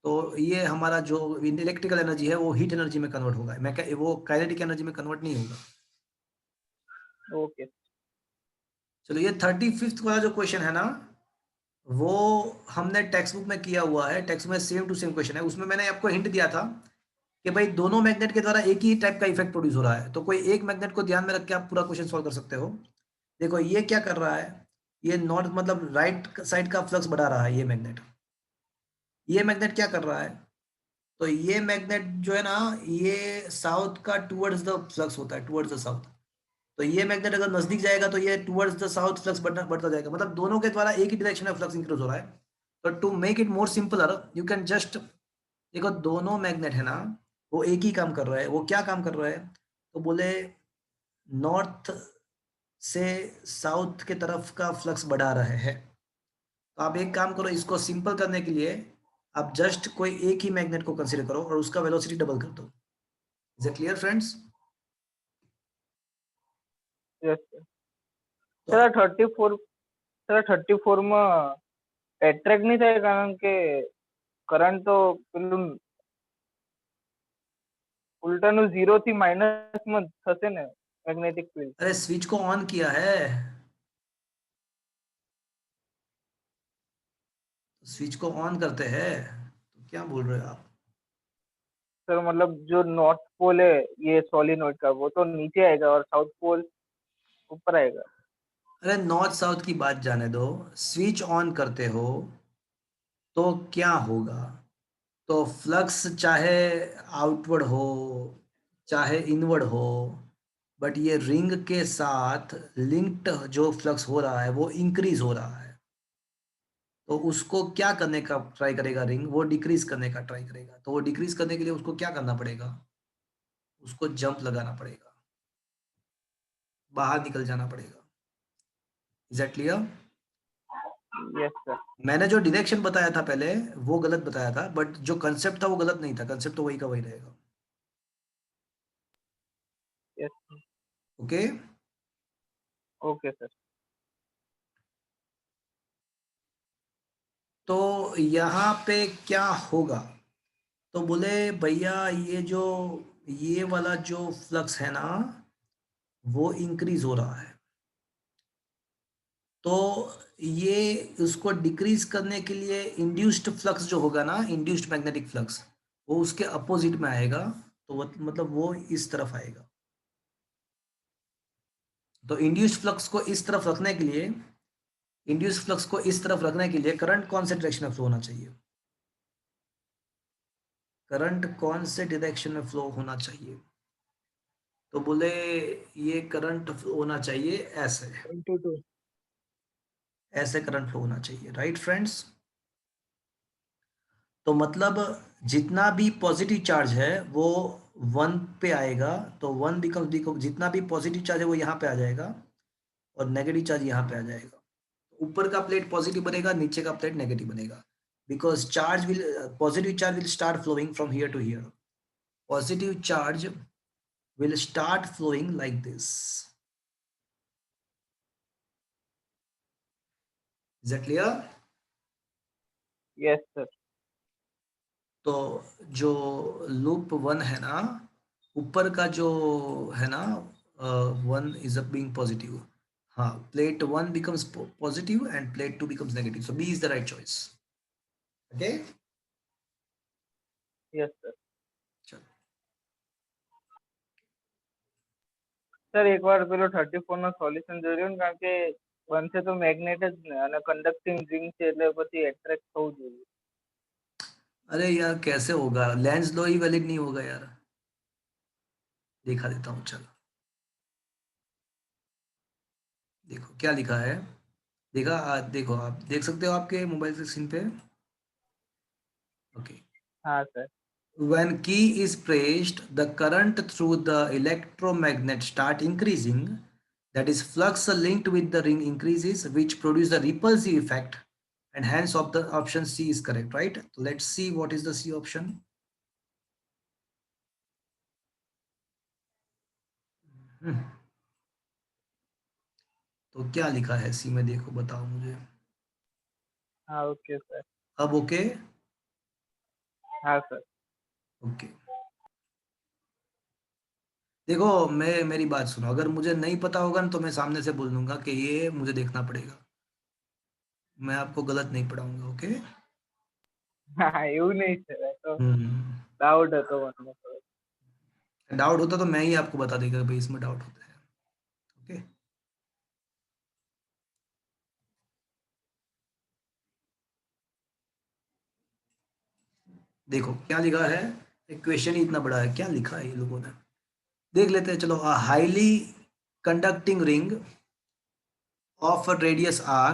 A: तो ये हमारा जो इलेक्ट्रिकल एनर्जी है वो हीट एनर्जी में कन्वर्ट होगा, वो काइनेटिक एनर्जी में कन्वर्ट नहीं होगा।
B: ओके।
A: चलो, ये 35th वाला जो क्वेश्चन है ना, वो हमने टेक्स्ट बुक में किया हुआ है, टेक्स्ट में सेम टू सेम क्वेश्चन है। उसमें मैंने आपको हिंट दिया था कि भाई दोनों मैग्नेट के द्वारा एक ही टाइप का इफेक्ट प्रोड्यूस हो रहा है, तो कोई एक मैग्नेट को ध्यान में रख के आप पूरा क्वेश्चन सॉल्व कर सकते हो। देखो ये क्या कर रहा है, ये नॉर्थ मतलब राइट साइड का फ्लक्स बढ़ा रहा है ये मैग्नेट क्या कर रहा है, तो ये मैग्नेट जो है ना, ये साउथ का टुवर्ड्स द फ्लक्स होता है, टुवर्ड्स द साउथ। तो ये मैग्नेट अगर नजदीक जाएगा तो ये टुवर्ड्स द साउथ फ्लक्स बढ़ता जाएगा, मतलब दोनों के द्वारा एक ही डायरेक्शन में फ्लक्स इंक्रीज हो रहा है। तो to make it more simpler, you can just, देखो दोनों मैग्नेट है ना, वो एक ही काम कर रहा है। वो क्या काम कर रहा है, तो बोले नॉर्थ से साउथ के तरफ का फ्लक्स बढ़ा रहे हैं। तो आप एक काम करो, इसको सिंपल करने के लिए आप जस्ट कोई एक ही मैग्नेट को कंसीडर करो और उसका वेलोसिटी डबल कर दो। Is it clear friends?
B: Yes
A: तो
B: सर। 34 सर 34 में एट्रेक्ट नहीं થાય કારણ કે કરંટ તો પેલું ઉલટાનું 0 થી માઇનસ માં થશે ને મેગ્નેટિક ફીલ્ડ।
A: अरे स्विच को ऑन किया है, स्विच को ऑन करते हैं, तो क्या बोल रहे हो आप?
B: सर मतलब जो नॉर्थ पोल है ये सोलिनॉइड का, वो तो नीचे आएगा और साउथ पोल ऊपर आएगा।
A: अरे नॉर्थ साउथ की बात जाने दो, स्विच ऑन करते हो तो क्या होगा, तो फ्लक्स चाहे आउटवर्ड हो चाहे इनवर्ड हो, बट ये रिंग के साथ लिंक्ड जो फ्लक्स हो रहा है वो इंक्रीज हो रहा है। तो उसको क्या करने का ट्राई करेगा रिंग, वो डिक्रीज करने का ट्राई करेगा। तो वो डिक्रीज करने के लिए उसको क्या करना पड़ेगा, उसको जंप लगाना पड़ेगा, बाहर निकल जाना पड़ेगा। Is that clear?
B: Yes sir.
A: मैंने जो डायरेक्शन बताया था पहले वो गलत बताया था, बट जो कंसेप्ट था वो गलत नहीं था, कंसेप्ट तो वही का वही रहेगा।
B: यस।
A: ओके।
B: Okay sir.
A: तो यहाँ पे क्या होगा, तो बोले भैया ये वाला जो फ्लक्स है ना वो इंक्रीज हो रहा है, तो ये उसको डिक्रीज करने के लिए इंड्यूस्ड फ्लक्स जो होगा ना, इंड्यूस्ड मैग्नेटिक फ्लक्स, वो उसके अपोजिट में आएगा। तो मतलब वो इस तरफ आएगा। तो इंड्यूस्ड फ्लक्स को इस तरफ रखने के लिए, इंड्यूस्ड फ्लक्स को इस तरफ रखने के लिए करंट कौन से डायरेक्शन में फ्लो होना चाहिए, करंट कौन से डायरेक्शन में फ्लो होना चाहिए, तो बोले ये करंट फ्लो होना चाहिए ऐसे,
C: 22।
A: ऐसे करंट फ्लो होना चाहिए, राइट फ्रेंड्स? तो मतलब जितना भी पॉजिटिव चार्ज है वो 1 पे आएगा, तो 1 बिकम्स, जितना भी पॉजिटिव चार्ज है वो यहाँ पे आ जाएगा, और नेगेटिव चार्ज यहाँ पे आ जाएगा। ऊपर का प्लेट पॉजिटिव बनेगा, नीचे का प्लेट नेगेटिव बनेगा, because charge will positive charge will start flowing from here to here. Positive charge will start flowing like this. Is that clear?
B: Yes sir.
A: तो जो लूप 1 है ना, ऊपर का जो है ना, 1 is up being positive. हाँ, plate 1 becomes positive and plate 2 becomes negative. So B is the right choice. Okay?
B: Yes sir.
A: चलो,
B: સર એકવાર પેલો 34 નો સોલ્યુશન જોઈ રહ્યો ને, કારણ કે બનશે તો મેગ્નેટ જ ને, અને કન્ડક્ટિંગ રિંગ છે એટલે પછી એટ્રેક્ટ થવું જોઈએ।
A: अरे यार कैसे होगा, लेंस लो ही वैलिड नहीं होगा यार। दिखा देता हूँ, चलो देखो क्या लिखा है। देखा, देखो आप देख सकते हो आपके मोबाइल के स्क्रीन पे। ओके।
B: હા sir.
A: When key is pressed, the current through the electromagnet start increasing. That is, flux linked with the ring increases, which produce the repulsive effect, and hence of the option C is correct, right? So let's see what is the C option. तो क्या लिखा है सी में, देखो बताओ मुझे।
B: હા okay sir.
A: अब ओके।
B: હા સર।
A: ओके, देखो मेरी बात सुनो, अगर मुझे नहीं पता होगा ना तो मैं सामने से बोल दूंगा कि ये मुझे देखना पड़ेगा, मैं आपको गलत नहीं पढ़ाऊंगा। ओके।
B: હા એવું નહીં સર, આ તો
A: हम्म,
B: ડાઉટ હતો મને તો।
A: डाउट होता तो मैं ही आपको बता देगा भाई इसमें डाउट होता है। ओके, देखो क्या लिखा है, क्वेश्चन ही इतना बड़ा है, क्या लिखा है ये लोगों ने, देख लेते हैं चलो। Highly conducting ring of a radius r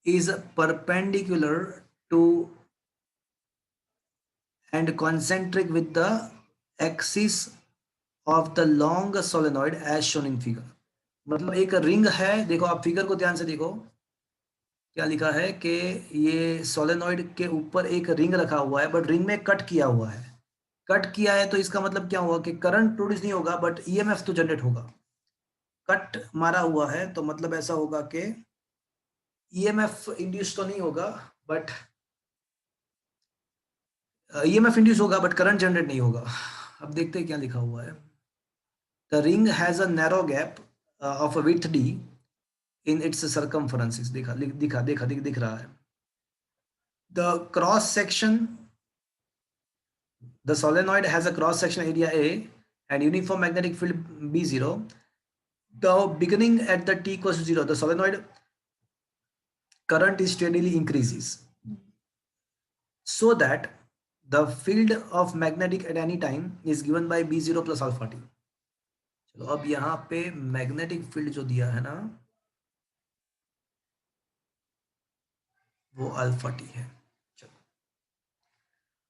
A: is perpendicular to and concentric with the axis of the long solenoid as shown in figure। मतलब एक रिंग है, देखो आप फिगर को ध्यान से देखो, क्या लिखा है कि ये सोलेनॉइड के ऊपर एक रिंग रखा हुआ है, बट रिंग में कट किया हुआ है। कट किया है तो इसका मतलब क्या हुआ कि करंट प्रोड्यूस नहीं होगा, बट ईएमएफ तो जनरेट होगा। कट मारा हुआ है तो मतलब ऐसा होगा कि ईएमएफ इंड्यूस तो नहीं होगा, बट ईएमएफ इंड्यूस होगा बट करंट जनरेट नहीं होगा। अब देखते हैं क्या लिखा हुआ है। The ring has a narrow gap of width d in its circumferences. दिख रहा है। The cross section, the solenoid has a cross section area A and uniform magnetic field B0. The beginning at the t equals to 0, the solenoid current is steadily increases so that the field of magnetic at any time is given by B0 plus alpha t। चलो अब यहाँ पे magnetic field जो दिया है ना वो alpha T है। चलो,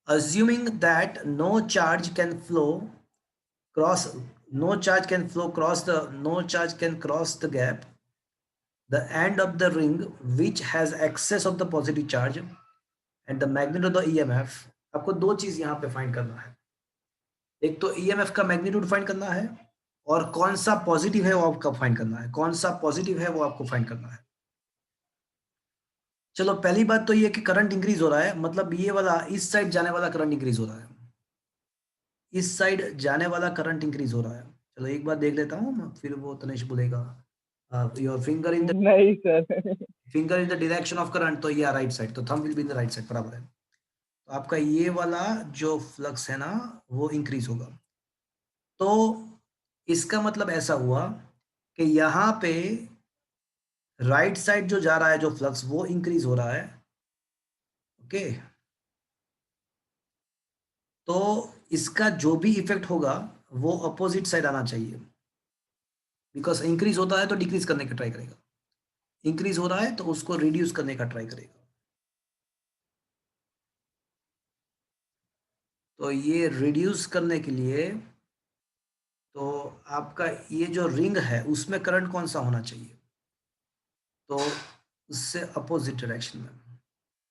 A: assuming that no charge can flow cross no charge can flow cross the no charge can cross the gap, the end of the ring which has excess of the positive charge and the magnitude of the EMF। आपको दो चीज यहाँ पे find करना है, एक तो EMF का मैग्नीट्यूड फाइंड करना है और कौन सा पॉजिटिव है वो आपको फाइंड करना है, कौन सा पॉजिटिव है वो आपको फाइंड करना है। चलो पहली बात तो ये कि करंट इंक्रीज हो रहा है, मतलब ये वाला इस साइड जाने वाला करंट इंक्रीज हो रहा है, इस साइड जाने वाला करंट इंक्रीज हो रहा है। चलो एक बार देख लेता हूँ, फिर वो तनिष बोलेगा योर फिंगर इन द
B: नहीं sir.
A: Finger in the direction of current, तो ये राइट साइड, तो thumb will be in the right side, बराबर है। तो आपका ये वाला जो फ्लक्स है ना वो इंक्रीज होगा। तो इसका मतलब ऐसा हुआ कि यहाँ पे राइट साइड जो जा रहा है जो फ्लक्स वो इंक्रीज हो रहा है। ओके, तो इसका जो भी इफेक्ट होगा वो अपोजिट साइड आना चाहिए, बिकॉज इंक्रीज होता है तो डिक्रीज करने का ट्राई करेगा, इंक्रीज हो रहा है तो उसको रिड्यूस करने का ट्राई करेगा। तो ये रिड्यूस करने के लिए तो आपका ये जो रिंग है उसमें करंट कौन सा होना चाहिए, तो उससे अपोजिट डायरेक्शन में,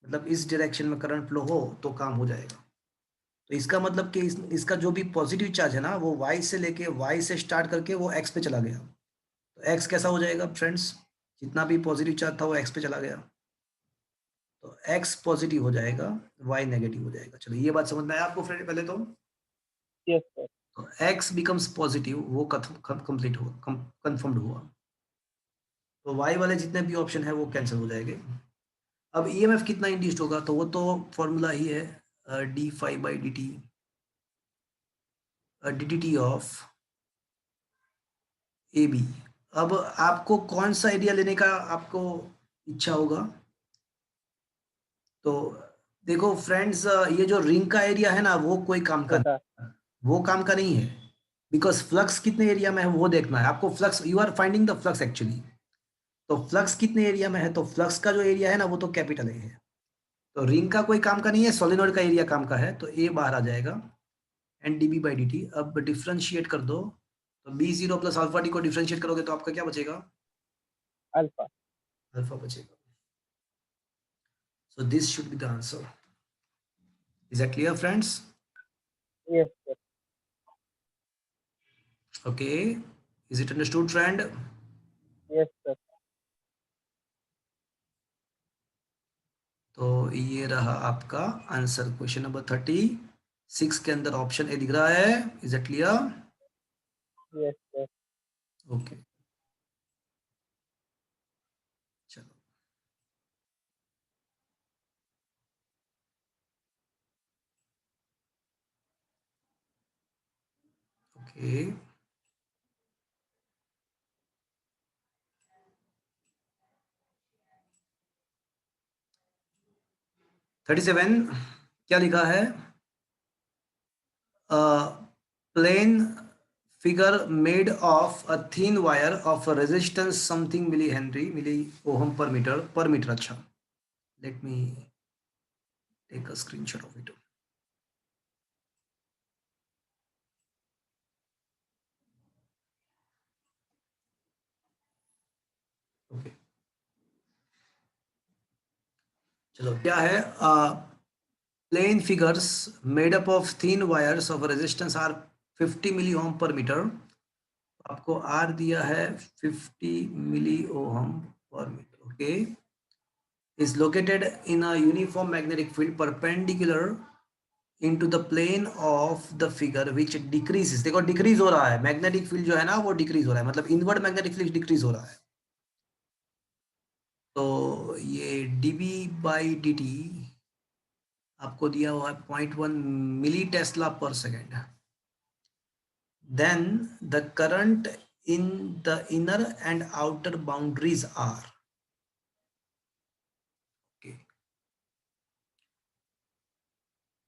A: मतलब इस डायरेक्शन में करंट फ्लो हो तो काम हो जाएगा। तो इसका मतलब कि इसका जो भी पॉजिटिव चार्ज है ना वो y से लेके y से स्टार्ट करके वो x पे चला गया। तो x कैसा हो जाएगा फ्रेंड्स, जितना भी पॉजिटिव चार्ज था वो x पे चला गया, तो x पॉजिटिव हो जाएगा, y नेगेटिव हो जाएगा। चलो ये बात समझ में आया आपको फ्रेंड पहले तो?
B: Yes sir.
A: तो x बिकम्स पॉजिटिव, वो कंप्लीट हुआ, कंफर्म्ड हुआ। तो y वाले जितने भी ऑप्शन है वो कैंसिल हो जाएंगे। अब ईएमएफ कितना इंड्यूस्ड होगा, तो वो तो फॉर्मूला ही है d phi by d t, d t of A B. अब आपको कौन सा एरिया लेने का आपको इच्छा होगा? तो देखो फ्रेंड्स, ये जो रिंग का एरिया है ना वो कोई काम का
B: छोटा।
A: नहीं है, वो काम का नहीं है, बिकॉज फ्लक्स कितने एरिया में है वो देखना है आपको। Flux, you are finding the flux actually. तो फ्लक्स कितने एरिया में है, तो फ्लक्स का जो एरिया है ना वो तो कैपिटल ए है। तो रिंग का कोई काम का नहीं है, सोलिनॉइड का एरिया काम का है, तो ए बाहर आ जाएगा and d B by d t. अब डिफ्रेंशिएट कर दो, तो B zero plus alpha d को डिफ्रेंशिएट करोगे तो आपका क्या बचेगा?
B: अल्फा।
A: अल्फा बचेगा। So this should be the answer. Is that clear, friends?
B: Yes sir.
A: Okay. Is it understood, friend?
B: Yes sir.
A: तो ये रहा आपका आंसर क्वेश्चन नंबर 36 के अंदर ऑप्शन ए दिख रहा है। Is it clear?
B: Yes sir.
A: Okay, चलो। ओके, 37 क्या लिखा है? Plane figure made of a thin wire of a resistance something millihenry milli ohm per meter। अच्छा, let me take a screenshot of it। Okay, चलो क्या है? Plane figures made up of thin wires of resistance R 50 milli ohm per metre. आपको are दिया है 50 milli ohm per metre. Okay, is located in a uniform magnetic field perpendicular into the plane of the figure which decreases। देखो decrease हो रहा है, magnetic field जो है ना वो डिक्रीज हो रहा है, मतलब इनवर्ड मैग्नेटिक फील्ड डिक्रीज हो रहा है। तो ये डीबी बाई डी टी आपको दिया हुआ है 0.1 milli tesla per second. Then the current in the inner and outer boundaries are. Okay,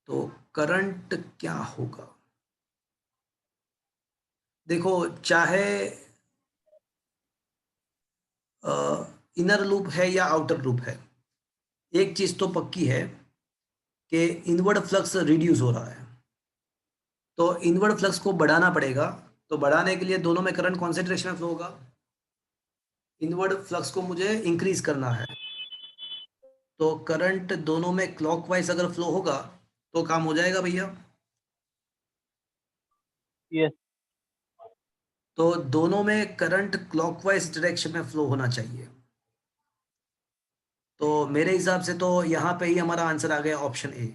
A: तो करंट क्या होगा? देखो, चाहे इनर लूप है या आउटर लूप है, एक चीज तो पक्की है कि इनवर्ड फ्लक्स रिड्यूस हो रहा है, तो इनवर्ड फ्लक्स को बढ़ाना पड़ेगा। तो बढ़ाने के लिए दोनों में करंट कौन से डायरेक्शन में फ्लो होगा? इनवर्ड फ्लक्स को मुझे इंक्रीज करना है, तो करंट दोनों में क्लॉकवाइज अगर फ्लो होगा तो काम हो जाएगा भैया।
B: यस।
A: तो दोनों में करंट क्लॉकवाइज डायरेक्शन में फ्लो होना चाहिए। तो मेरे हिसाब से तो यहाँ पे ही हमारा आंसर आ गया ऑप्शन ए,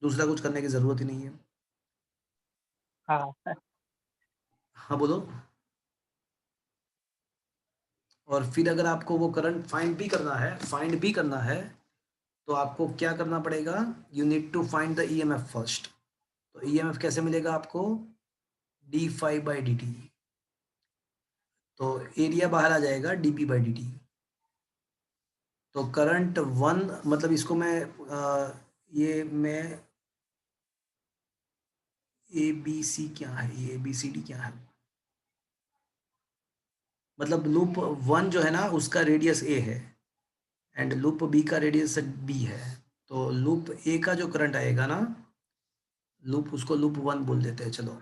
A: दूसरा कुछ करने की जरूरत ही नहीं है।
B: हाँ।
A: हाँ बोलो। और फिर अगर आपको वो करंट फाइंड भी करना है तो आपको क्या करना पड़ेगा? You need to find the EMF first. तो ईएमएफ कैसे मिलेगा आपको? D phi by d t. तो एरिया बाहर आ जाएगा डीपी बाई डी टी। तो करंट वन, मतलब इसको मैं ये मैं ए बी सी क्या है, ये ए बी सी डी क्या है, मतलब लूप वन जो है ना उसका रेडियस ए है एंड लूप बी का रेडियस बी है। तो लूप ए का जो करंट आएगा ना, लूप, उसको लूप वन बोल देते हैं चलो।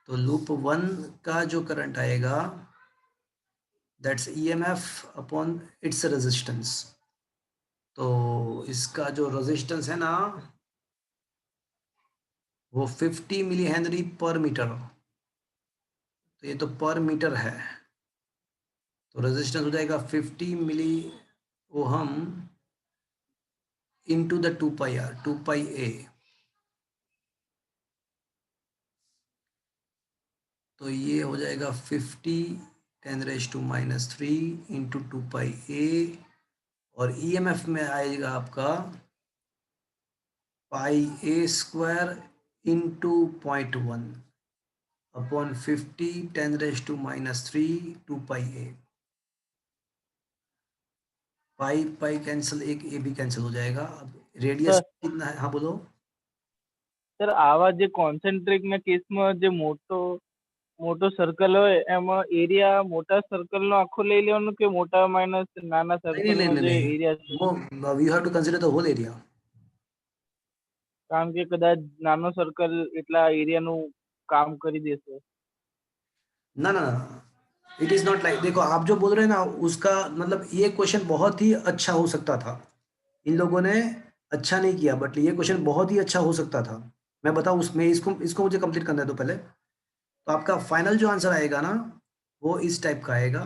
A: तो लूप वन का जो करंट आएगा that's EMF upon its resistance. तो इसका जो रेजिस्टेंस है ना वो 50 मिली हेनरी पर मीटर, तो ये तो पर मीटर है, तो रेजिस्टेंस हो जाएगा 50 milli ohm into the 2 pi r 2 pi A. तो ये हो जाएगा 50 10⁻³ इंटू 2 पाई ए, और EMF में आएगा आपका πa² इंटू 0.1 अपॉन 50 10⁻³ 2 पाई ए। पाई पाई कैंसिल, एक ए भी कैंसिल हो जाएगा। अब रेडियस
B: सर
A: कितना है? हाँ बोलो।
B: સર આવા જે કોન્સેન્ટ્રિક ના કેસમાં જે મોટો સર્કલ હોય એમાં એરિયા મોટા સર્કલ નો આખો લઈ લેવાનો કે મોટા માઇનસ નાના
A: नहीं
B: સર્કલ
A: नहीं
B: નો
A: नहीं
B: જે
A: नहीं,
B: એરિયા છે,
A: वो we have to consider the whole area.
B: કારણ કે કદાચ નાનો સર્કલ એટલા એરિયાનું કામ કરી દેશે।
A: ना ना ना, इट इज नॉट लाइक, देखो आप जो बोल रहे हैं ना उसका मतलब ये क्वेश्चन बहुत ही अच्छा हो सकता था, इन लोगों ने अच्छा नहीं किया, बट ये क्वेश्चन बहुत ही अच्छा हो सकता था। मैं बताऊं उसमें, इसको इसको मुझे कंप्लीट करना है तो पहले, तो आपका फाइनल जो आंसर आएगा ना वो इस टाइप का आएगा।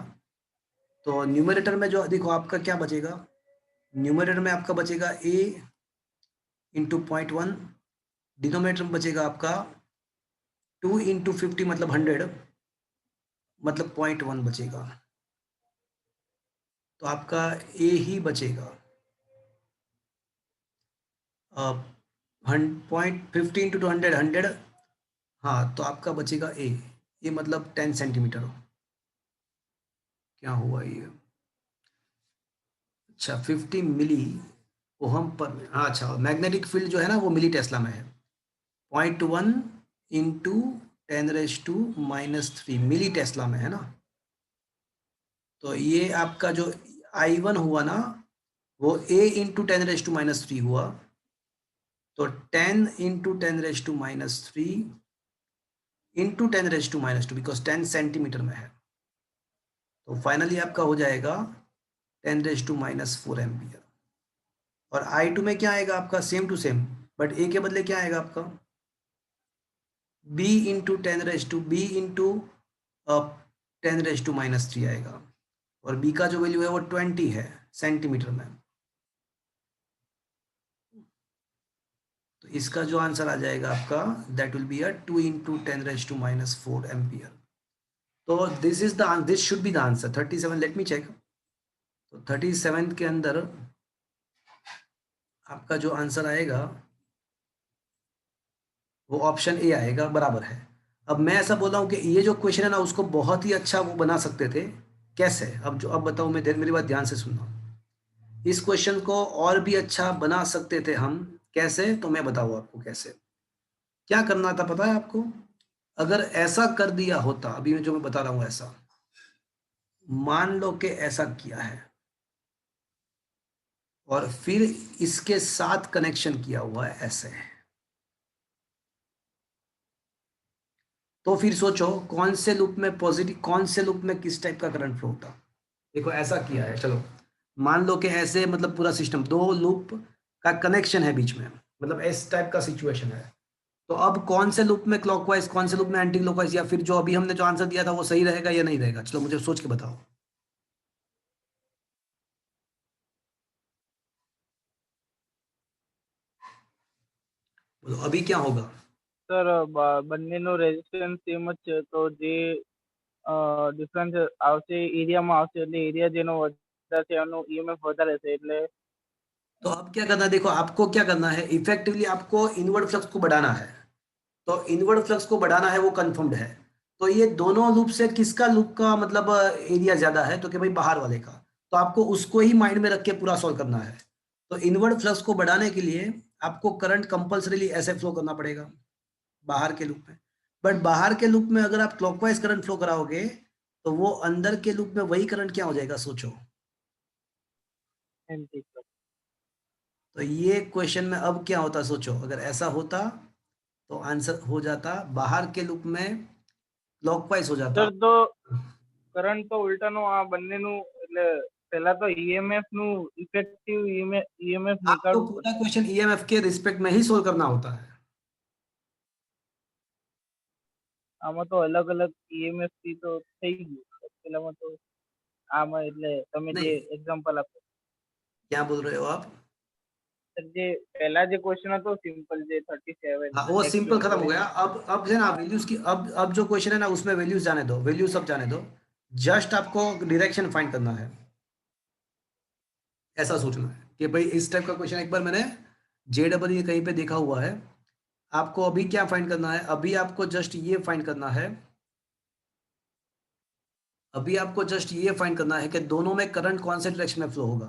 A: तो न्यूमरेटर में जो देखो आपका क्या बचेगा, न्यूमरेटर में आपका बचेगा a इंटू 0.1, डिनोमिनेटर में बचेगा आपका 2 इंटू 50 मतलब 100, मतलब 0.1 बचेगा, तो आपका a ही बचेगा। 0.50 इंटू 200 100, हाँ तो आपका बचेगा a, ये मतलब 10 सेंटीमीटर। क्या हुआ ये? अच्छा 50 मिली ओहम पर, हाँ अच्छा, मैग्नेटिक फील्ड जो है ना वो मिली टेस्ला में है। 0.1 इंटू 10⁻³ मिली टेस्ला में है ना। तो ये आपका जो I1 हुआ ना वो a इंटू 10⁻³ हुआ, तो 10 इंटू 10⁻³ इंटू 10⁻², बिकॉज 10 सेंटीमीटर में है, तो फाइनली आपका हो जाएगा 10⁻⁴ एम्पियर। और I2 में क्या आएगा आपका? Same to same, but a के बदले क्या आएगा आपका? b इंटू 10⁻³ आएगा, और b का जो वैल्यू है वो 20 है सेंटीमीटर में। तो इसका जो आंसर आ जाएगा आपका that will be 2 into 10⁻⁴ ampere. तो this should be the answer 37। Let me check. तो 37 के अंदर आपका जो आंसर आएगा वो ऑप्शन ए आएगा, बराबर है। अब मैं ऐसा बोल रहा हूँ कि ये जो क्वेश्चन है ना उसको बहुत ही अच्छा वो बना सकते थे। कैसे? अब बताऊँ मैं, मेरी बात ध्यान से सुनना। इस क्वेश्चन को और भी अच्छा बना सकते थे हम। कैसे? तो मैं बताऊँ आपको कैसे। क्या करना था पता है आपको? अगर ऐसा कर दिया होता, अभी मैं जो मैं बता रहा हूँ ऐसा, मान लो कि ऐसा किया है और फिर इसके साथ कनेक्शन किया हुआ है ऐसे, तो फिर सोचो कौन से लूप में पॉजिटिव, कौन से लूप में किस टाइप का करंट फ्लो होता। देखो ऐसा किया है, चलो मान लो कि ऐसे, मतलब पूरा सिस्टम दो लूप का कनेक्शन है बीच में, मतलब इस टाइप का सिचुएशन है। तो अब कौन से लूप में क्लॉकवाइज, कौन से लूप में एंटी क्लॉकवाइज, या फिर जो अभी हमने जो आंसर दिया था वो सही रहेगा या नहीं रहेगा? चलो मुझे सोच के बताओ। बोलो अभी क्या होगा?
B: સર બંનેનો રેઝિસ્ટન્સ સેમ જ છે, તો જે ડિફરન્સ આવશે એરિયામાં આવશે, એટલે એરિયા જેનો વધારે છે એનો ઈએમએફ વધારે છે, એટલે
A: तो अब क्या करना है, देखो आपको क्या करना है, इफेक्टिवली आपको इनवर्ड फ्लक्स को बढ़ाना है। तो इनवर्ड फ्लक्स को बढ़ाना है वो कंफर्म्ड है। तो ये दोनों लूप से किसका लूप का मतलब एरिया ज्यादा है? तो कि भाई बाहर वाले का। तो आपको उसको ही माइंड में रख के पूरा सॉल्व करना है। तो इनवर्ड फ्लक्स को बढ़ाने के लिए आपको करंट कंपल्सरीली ऐसे फ्लो करना पड़ेगा बाहर के लूप में। बट बाहर के लूप में अगर आप क्लॉकवाइज करंट फ्लो कराओगे तो वो अंदर के लूप में वही करंट क्या हो जाएगा सोचो।
B: એન્ટી
A: तो ये क्वेश्चन में अब क्या होता सोचो, अगर ऐसा होता तो आंसर हो जाता बाहर के लूप में क्लॉकवाइज हो जाता।
B: સર, તો કરંટ તો ઉલટાનું આ બંનેનું એટલે પહેલા તો ઈએમએફ નું ઇફેક્ટિવ ઈએમએફ
A: आपको
B: નીકાળવું પડે.
A: पूरा क्वेश्चन ईएमएफ के रिस्पेक्ट में ही सोल्व करना होता है.
B: આમાં તો અલગ અલગ ઈએમએફ થી તો થઈ ગયું. પેલામાં તો આમાં એટલે તમે જે
A: नहीं,
B: એક્ઝામ્પલ આપો
A: क्या बोल रहे हो आप?
B: સર, જે પહેલા જે ક્વેશ્ચન હતો સિમ્પલ જે 37
A: हाँ, वो
B: x
A: सिंपल खत्म हो
B: =
A: गया. अब है ना वैल्यूज की, अब जो क्वेश्चन है ना उसमें वैल्यूज जाने दो, वैल्यूज सब जाने दो. जस्ट आपको डायरेक्शन फाइंड करना है. ऐसा सोचना है कि भाई इस टाइप का क्वेश्चन एक बार मैंने JEE कहीं पे देखा हुआ है. आपको अभी क्या फाइंड करना है? अभी आपको जस्ट ये फाइंड करना है, अभी आपको जस्ट ये फाइंड करना है कि दोनों में करंट कौन से डायरेक्शन में फ्लो होगा.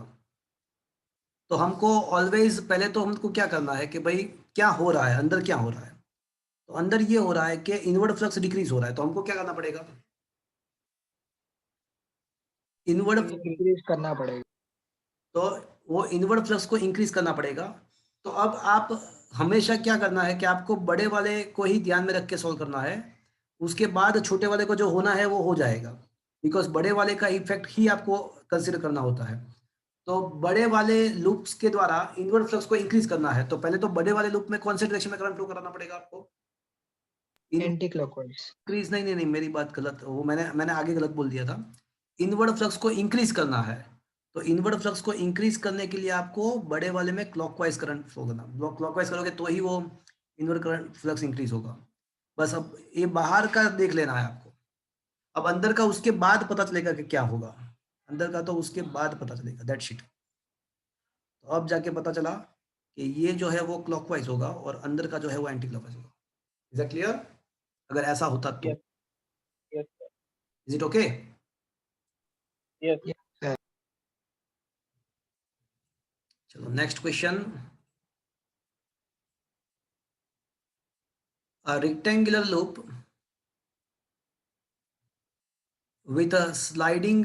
A: तो हमको ऑलवेज पहले तो हमको क्या करना है कि भाई क्या हो रहा है, अंदर क्या हो रहा है. तो अंदर ये हो रहा है कि इनवर्ड फ्लक्स डिक्रीज हो रहा है. तो हमको क्या करना पड़ेगा? इनवर्ड,
C: इंक्रीज करना पड़ेगा.
A: तो वो इनवर्ड फ्लक्स को इंक्रीज करना पड़ेगा. तो अब आप हमेशा क्या करना है कि आपको बड़े वाले को ही ध्यान में रख के सॉल्व करना है. उसके बाद छोटे वाले को जो होना है वो हो जाएगा, बिकॉज बड़े वाले का इफेक्ट ही आपको कंसिडर करना होता है. तो बड़े वाले लूप्स के द्वारा इनवर्ड फ्लक्स को इंक्रीज करना है. तो पहले तो बड़े वाले लूप में कौन से डायरेक्शन में करंट फ्लो कराना पड़ेगा आपको?
C: Anti clockwise.
A: इंक्रीज नहीं नहीं नहीं, मेरी बात गलत, वो मैंने आगे गलत बोल दिया था. इनवर्ड फ्लक्स को इंक्रीज करना है. तो इनवर्ड फ्लक्स को इंक्रीज करने के लिए आपको बड़े वाले में क्लॉकवाइज करंट फ्लो करना. क्लॉकवाइज करोगे तो ही वो इनवर्ड करंट फ्लक्स इंक्रीज होगा. बस अब ये बाहर का देख लेना है आपको. अब अंदर का उसके बाद पता चलेगा कि क्या होगा. अंदर का तो उसके बाद पता चलेगा, दैट शिट. तो अब जाके पता चला कि ये जो है वो क्लॉकवाइज होगा और अंदर का जो है वो एंटी क्लॉकवाइज होगा. Is that clear? अगर ऐसा होता तो
B: yes yes
A: is it okay?
B: Yes.
A: चलो next question. A rectangular loop with a sliding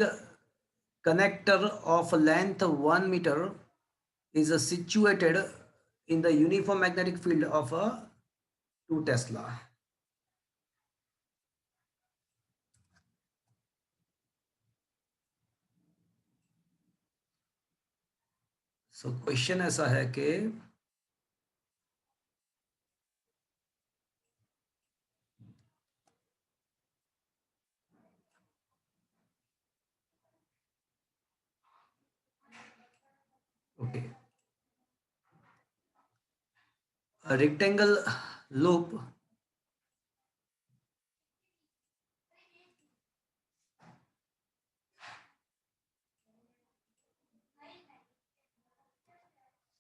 A: connector of length 1 meter is situated in the uniform magnetic field of a 2 Tesla. So question ऐसा है कि okay, a rectangle loop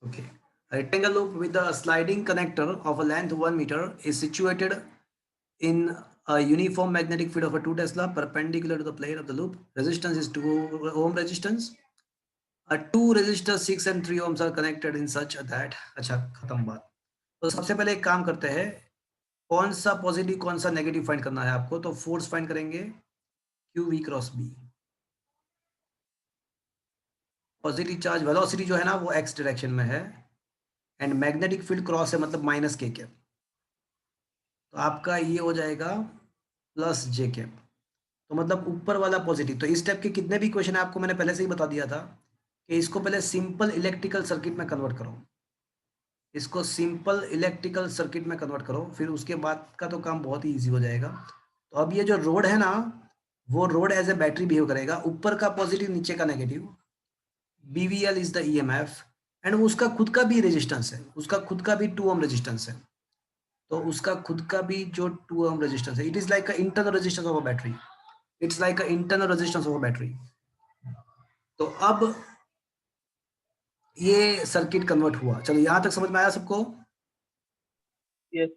A: okay, a rectangle loop with a sliding connector of a length 1 meter is situated in a uniform magnetic field of a 2 Tesla perpendicular to the plane of the loop. Resistance is 2 ohm resistance. Two resistors 6 and 3 ohms are connected in such that. अच्छा, खत्म बात. तो सबसे पहले एक काम करते हैं, कौन सा पॉजिटिव कौन सा नेगेटिव फाइंड करना है आपको. तो फोर्स फाइंड करेंगे QV cross B. Positive charge velocity जो है ना वो x डायरेक्शन में है एंड मैग्नेटिक फील्ड क्रॉस है, मतलब माइनस k कैप. तो आपका ये हो जाएगा प्लस j कैप. तो मतलब ऊपर वाला पॉजिटिव. तो इस टाइप के कितने भी क्वेश्चन आपको मैंने पहले से ही बता दिया था कि इसको पहले सिंपल इलेक्ट्रिकल सर्किट में कन्वर्ट करो. इसको सिंपल इलेक्ट्रिकल सर्किट में कन्वर्ट करो, फिर उसके बाद का तो काम बहुत ही इजी हो जाएगा. तो अब ये जो रोड है ना, वो rod as a battery behave करेगा. ऊपर का पॉजिटिव, नीचे का negative. BVL is the EMF and उसका खुद का भी रेजिस्टेंस है, उसका खुद का भी 2 ओम रेजिस्टेंस है. तो उसका खुद का भी जो 2 ओम रेजिस्टेंस है, it is like internal resistance of a battery. It's like internal resistance of a battery. तो अब ये सर्किट कन्वर्ट हुआ. चलो यहां तक समझ में आया सबको?
B: Yes.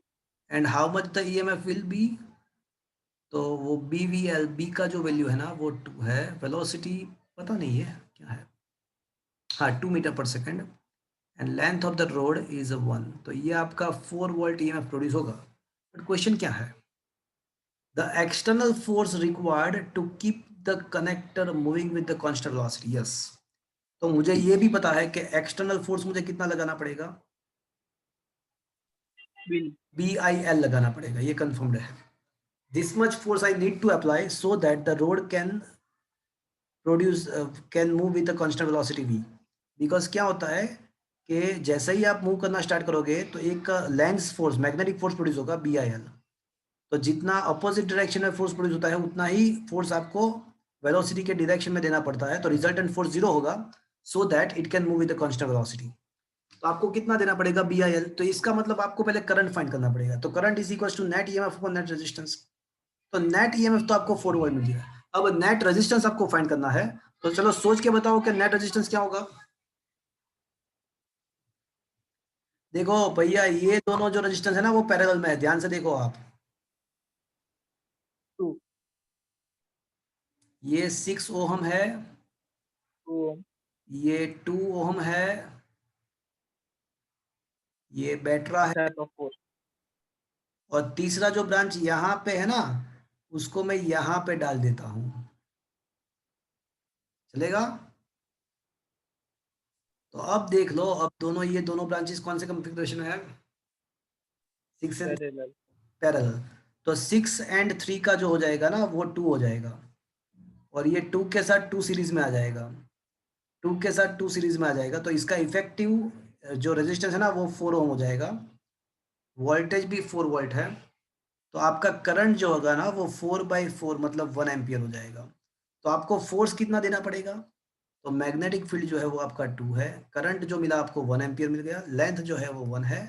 A: And how much the EMF will be. तो वो BVL, B का जो वैल्यू है ना वो 2 है. वेलोसिटी पता नहीं है क्या है, हाँ 2 metre per second and length of the rod is 1. तो ये आपका 4 वोल्ट EMF प्रोड्यूस होगा. बट क्वेश्चन क्या है? The external force required to keep the connector moving with the constant velocity. Yes, तो मुझे ये भी पता है कि एक्सटर्नल फोर्स मुझे कितना लगाना पड़ेगा, BIL लगाना पड़ेगा. ये कंफर्म्ड है. This much force I need to apply so that the rod can produce can move with the constant velocity v, because क्या होता है कि जैसे ही आप मूव करना स्टार्ट करोगे तो एक lens force, magnetic force produce होगा BIL। तो जितना अपोजिट डायरेक्शन में फोर्स प्रोड्यूस होता है उतना ही फोर्स आपको वेलोसिटी के डायरेक्शन में देना पड़ता है, तो रिजल्टेंट फोर्स 0 होगा, सो that it can move with the constant velocity. तो आपको कितना देना पड़ेगा BIL, तो इसका मतलब आपको पहले करंट फाइंड करना पड़ेगा। तो current is equal to net EMF upon net resistance. तो नेट ईएमएफ तो आपको 4 वोल्ट मिल गया, अब नेट रेजिस्टेंस आपको फाइंड करना है। तो चलो सोच के बताओ कि नेट रेजिस्टेंस क्या होगा। देखो भैया ये दोनों जो रेजिस्टेंस है ना वो पैरेलल में है, ध्यान से देखो आप।
B: 2
A: ये 6 ओहम है,
B: 2
A: ये 2 ओहम है, ये बैटरा है,
B: अच्छा तो 4
A: और तीसरा जो ब्रांच यहाँ पे है ना उसको मैं यहाँ पे डाल देता हूँ, चलेगा। तो अब देख लो, अब दोनों ये दोनों ब्रांचेस कौन से कंफिग्रेशन है, 6 एंड
B: पैरेलल।
A: पैरेलल। तो 6 एंड 3 का जो हो जाएगा ना वो 2 हो जाएगा, और ये 2 के साथ 2 सीरीज में आ जाएगा, 2 के साथ 2 सीरीज में आ जाएगा। तो इसका इफेक्टिव जो रेजिस्टेंस है ना वो 4 ओम हो जाएगा, वोल्टेज भी 4 वोल्ट है। तो आपका करंट जो होगा ना वो 4/4 मतलब 1 एम्पियर हो जाएगा। तो आपको फोर्स कितना देना पड़ेगा, तो मैग्नेटिक फील्ड जो है वो आपका 2 है, करंट जो मिला आपको 1 एम्पियर मिल गया, लेंथ जो है वो 1 है।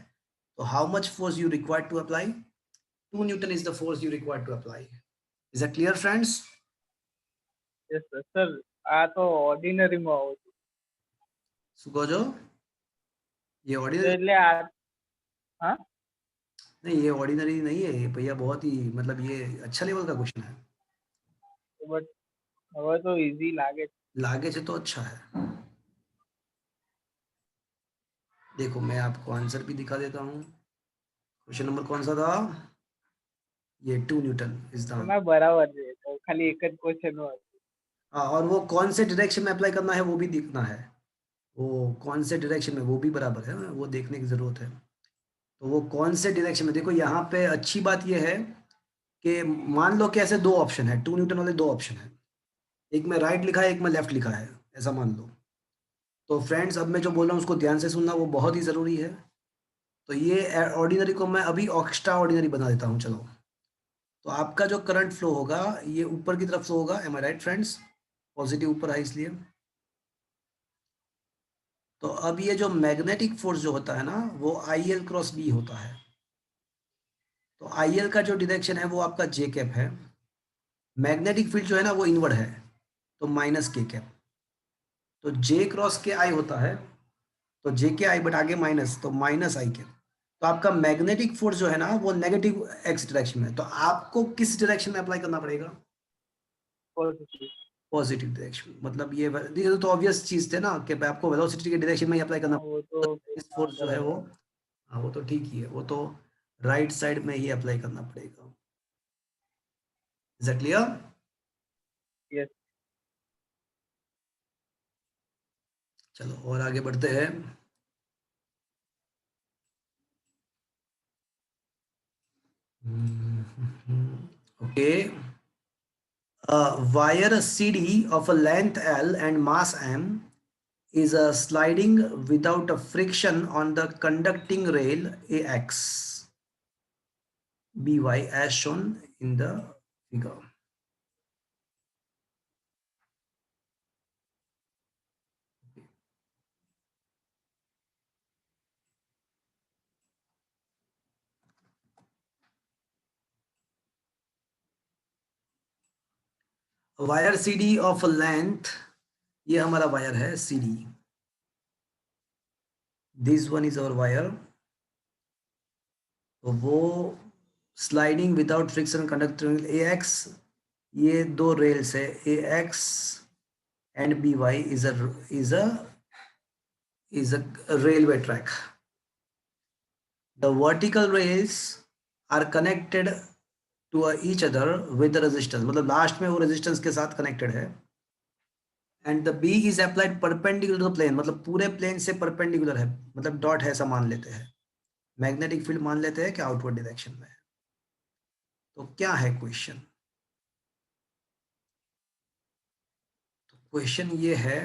A: तो how much force you require to apply, 2 newton is the force you require to apply. Is that clear friends?
B: Yes sir आ तो ऑर्डिनरी में आવું છું
A: सुगोजो, ये
B: તો
A: ऑर्डिनरी
B: એટલે आ हाँ
A: नहीं, ये ऑर्डिनरी नहीं है ये भैया, बहुत ही मतलब ये अच्छा लेवल का क्वेश्चन है,
B: बट હવે તો ઈઝી લાગે છે।
A: लागे से तो अच्छा है। देखो मैं आपको आंसर भी दिखा देता हूँ, क्वेश्चन नंबर कौन सा था, ये 2 न्यूटन इज द आंसर।
B: એમાં બરાબર છે તો ખાલી એક જ ક્વેશ્ચન નું હતું।
A: हाँ, और वो कौन से डायरेक्शन में अप्लाई करना है वो भी दिखना है, वो कौन से डायरेक्शन में वो भी बराबर है, वो देखने की ज़रूरत है। तो वो कौन से डायरेक्शन में, देखो यहाँ पे अच्छी बात ये है कि मान लो कि ऐसे 2 ऑप्शन है, 2 न्यूटन वाले 2 ऑप्शन है, एक में राइट लिखा है एक में लेफ्ट लिखा है, ऐसा मान लो। तो फ्रेंड्स अब मैं जो बोल रहा हूँ उसको ध्यान से सुनना, वो बहुत ही ज़रूरी है। तो ये ऑर्डिनरी को मैं अभी एक्स्ट्रा ऑर्डिनरी बना देता हूँ, चलो। तो आपका जो करंट फ्लो होगा ये ऊपर की तरफ फ्लो होगा, एम आई राइट फ्रेंड्स, पॉजिटिव ऊपर है इसलिए। तो अब ये जो मैग्नेटिक फोर्स जो होता है ना वो IL क्रॉस B होता है। तो IL का जो डायरेक्शन है वो आपका J कैप है, मैग्नेटिक फील्ड जो है ना वो इनवर्ड है, तो -K कैप। तो J क्रॉस के I होता है, तो J के I बट आगे माइनस, तो -I कैप। तो आपका मैग्नेटिक फोर्स जो है ना वो नेगेटिव x डायरेक्शन में है, तो आपको किस डायरेक्शन में अप्लाई करना पड़ेगा,
B: पॉजिटिव।
A: Positive direction. मतलब ये तो ऑब्वियस चीज थे ना कि आपको वेलोसिटी के डायरेक्शन में ही अप्लाई करना
B: हाँ वो तो
A: पड़ेगा, इस
B: हाँ
A: फोर्स जो है वो,
B: बराबर।
A: हाँ वो तो ठीक ही है, वो तो राइट साइड में ही अप्लाई करना पड़ेगा। Is that clear?
B: यस।
A: चलो और आगे बढ़ते हैं। Okay, wire CD of a length L and mass M is sliding without a friction on the conducting rail AX BY as shown in the figure. Wire CD of length, ये हमारा wire है CD, this one is our wire. तो वो sliding without friction conductor AX, ये दो rails है AX and BY is a railway track. The vertical rails are connected to each other with the resistance, मतलब last में वो resistance के साथ कनेक्टेड है। And the B is applied perpendicular to plane, मतलब पूरे प्लेन से परपेंडिकुलर है, मतलब डॉट है ऐसा मान लेते हैं, मैग्नेटिक फील्ड मान लेते हैं कि आउटवर्ड डायरेक्शन में है। तो क्या है क्वेश्चन, क्वेश्चन ये है,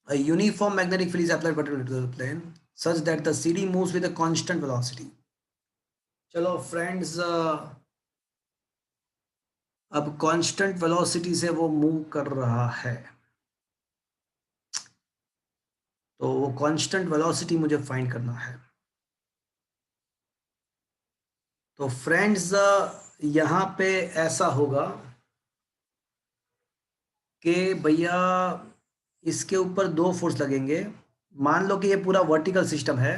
A: a uniform magnetic field is applied to the plane such that the CD moves with a constant velocity. चलो फ्रेंड्स, अब कांस्टेंट वेलोसिटी से वो मूव कर रहा है, तो वो कांस्टेंट वेलोसिटी मुझे फाइंड करना है। तो फ्रेंड्स, यहाँ पे ऐसा होगा कि भैया इसके ऊपर दो फोर्स लगेंगे। मान लो कि ये पूरा वर्टिकल सिस्टम है,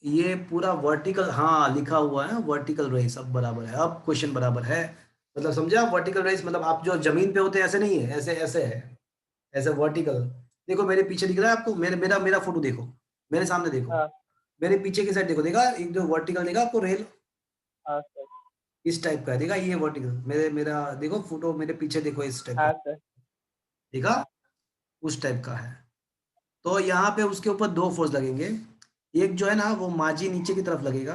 A: ये पूरा वर्टिकल, हाँ लिखा हुआ है वर्टिकल रेस, अब बराबर है, अब क्वेश्चन बराबर है। मतलब समझे आप, वर्टिकल रेस मतलब आप जो जमीन पे होते हैं ऐसे नहीं है, ऐसे ऐसे है, ऐसे वर्टिकल। देखो मेरे पीछे दिख रहा है आपको, मेरा मेरा फोटो देखो, मेरे सामने देखो,
B: हाँ
A: मेरे पीछे की साइड देखो, देखा एक जो वर्टिकल देखा आपको रेल,
B: हाँ सर।
A: इस टाइप का है, देखा ये वर्टिकल, मेरा देखो फोटो, मेरे पीछे देखो इस टाइप का,
B: हाँ सर।
A: देखा
B: हाँ
A: उस टाइप का है। तो यहाँ पे उसके ऊपर दो फोर्स लगेंगे, एक जो है ना वो माजी नीचे की तरफ लगेगा,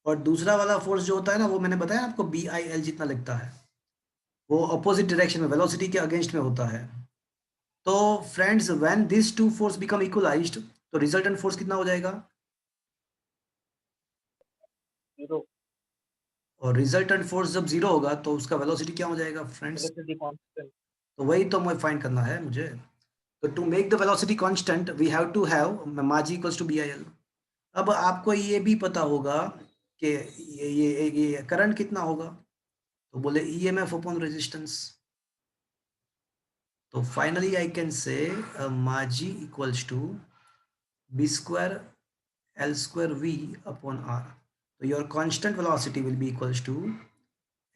A: और दूसरा वाला फोर्स जो होता है ना, वो मैंने बताया आपको BIL जितना लगता है, वो अपोजिट डायरेक्शन में वेलोसिटी के अगेंस्ट में होता है। तो friends, when this two force become equalized, तो रिजल्टेंट फोर्स कितना हो जाएगा?
B: जीरो।
A: और रिजल्टेंट फोर्स जब जीरो होगा तो उसका वेलोसिटी क्या हो जाएगा फ्रेंड्स?
B: Velocity constant.
A: तो वही तो मुझे फाइंड करना है मुझे। तो to make the velocity constant we have to have mg equals to BIL। अब आपको ये भी पता होगा कि ये करंट कितना होगा, तो बोले EMF अपॉन रेजिस्टेंस। तो finally I can say mg equals to B square L square V upon R. So your constant velocity will be equals to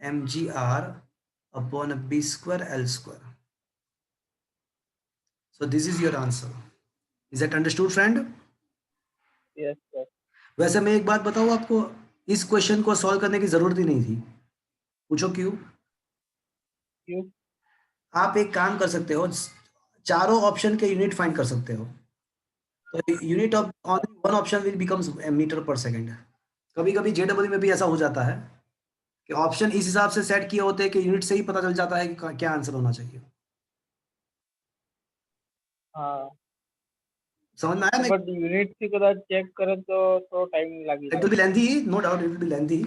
A: mgr upon B square L square. So this is your answer. Is that understood, friend?
B: Yes sir.
A: वैसे मैं एक बात बताऊँ आपको, इस question को solve करने की जरूरत ही नहीं थी। पूछो क्यों?
B: क्यों?
A: आप एक काम कर सकते हो, चारों ऑप्शन के यूनिट फाइंड कर सकते हो। तो unit of only one option will becomes metre per second. कभी कभी JEE में भी ऐसा हो जाता है कि ऑप्शन इस हिसाब से सेट किए होते हैं कि यूनिट से ही पता चल जाता है कि क्या आंसर होना चाहिए।
B: हाँ
A: समझ में आया?
B: बट यूनिट से कदा चेक करे तो टाइम लगी
A: it will be lengthy, no doubt it will be lengthy,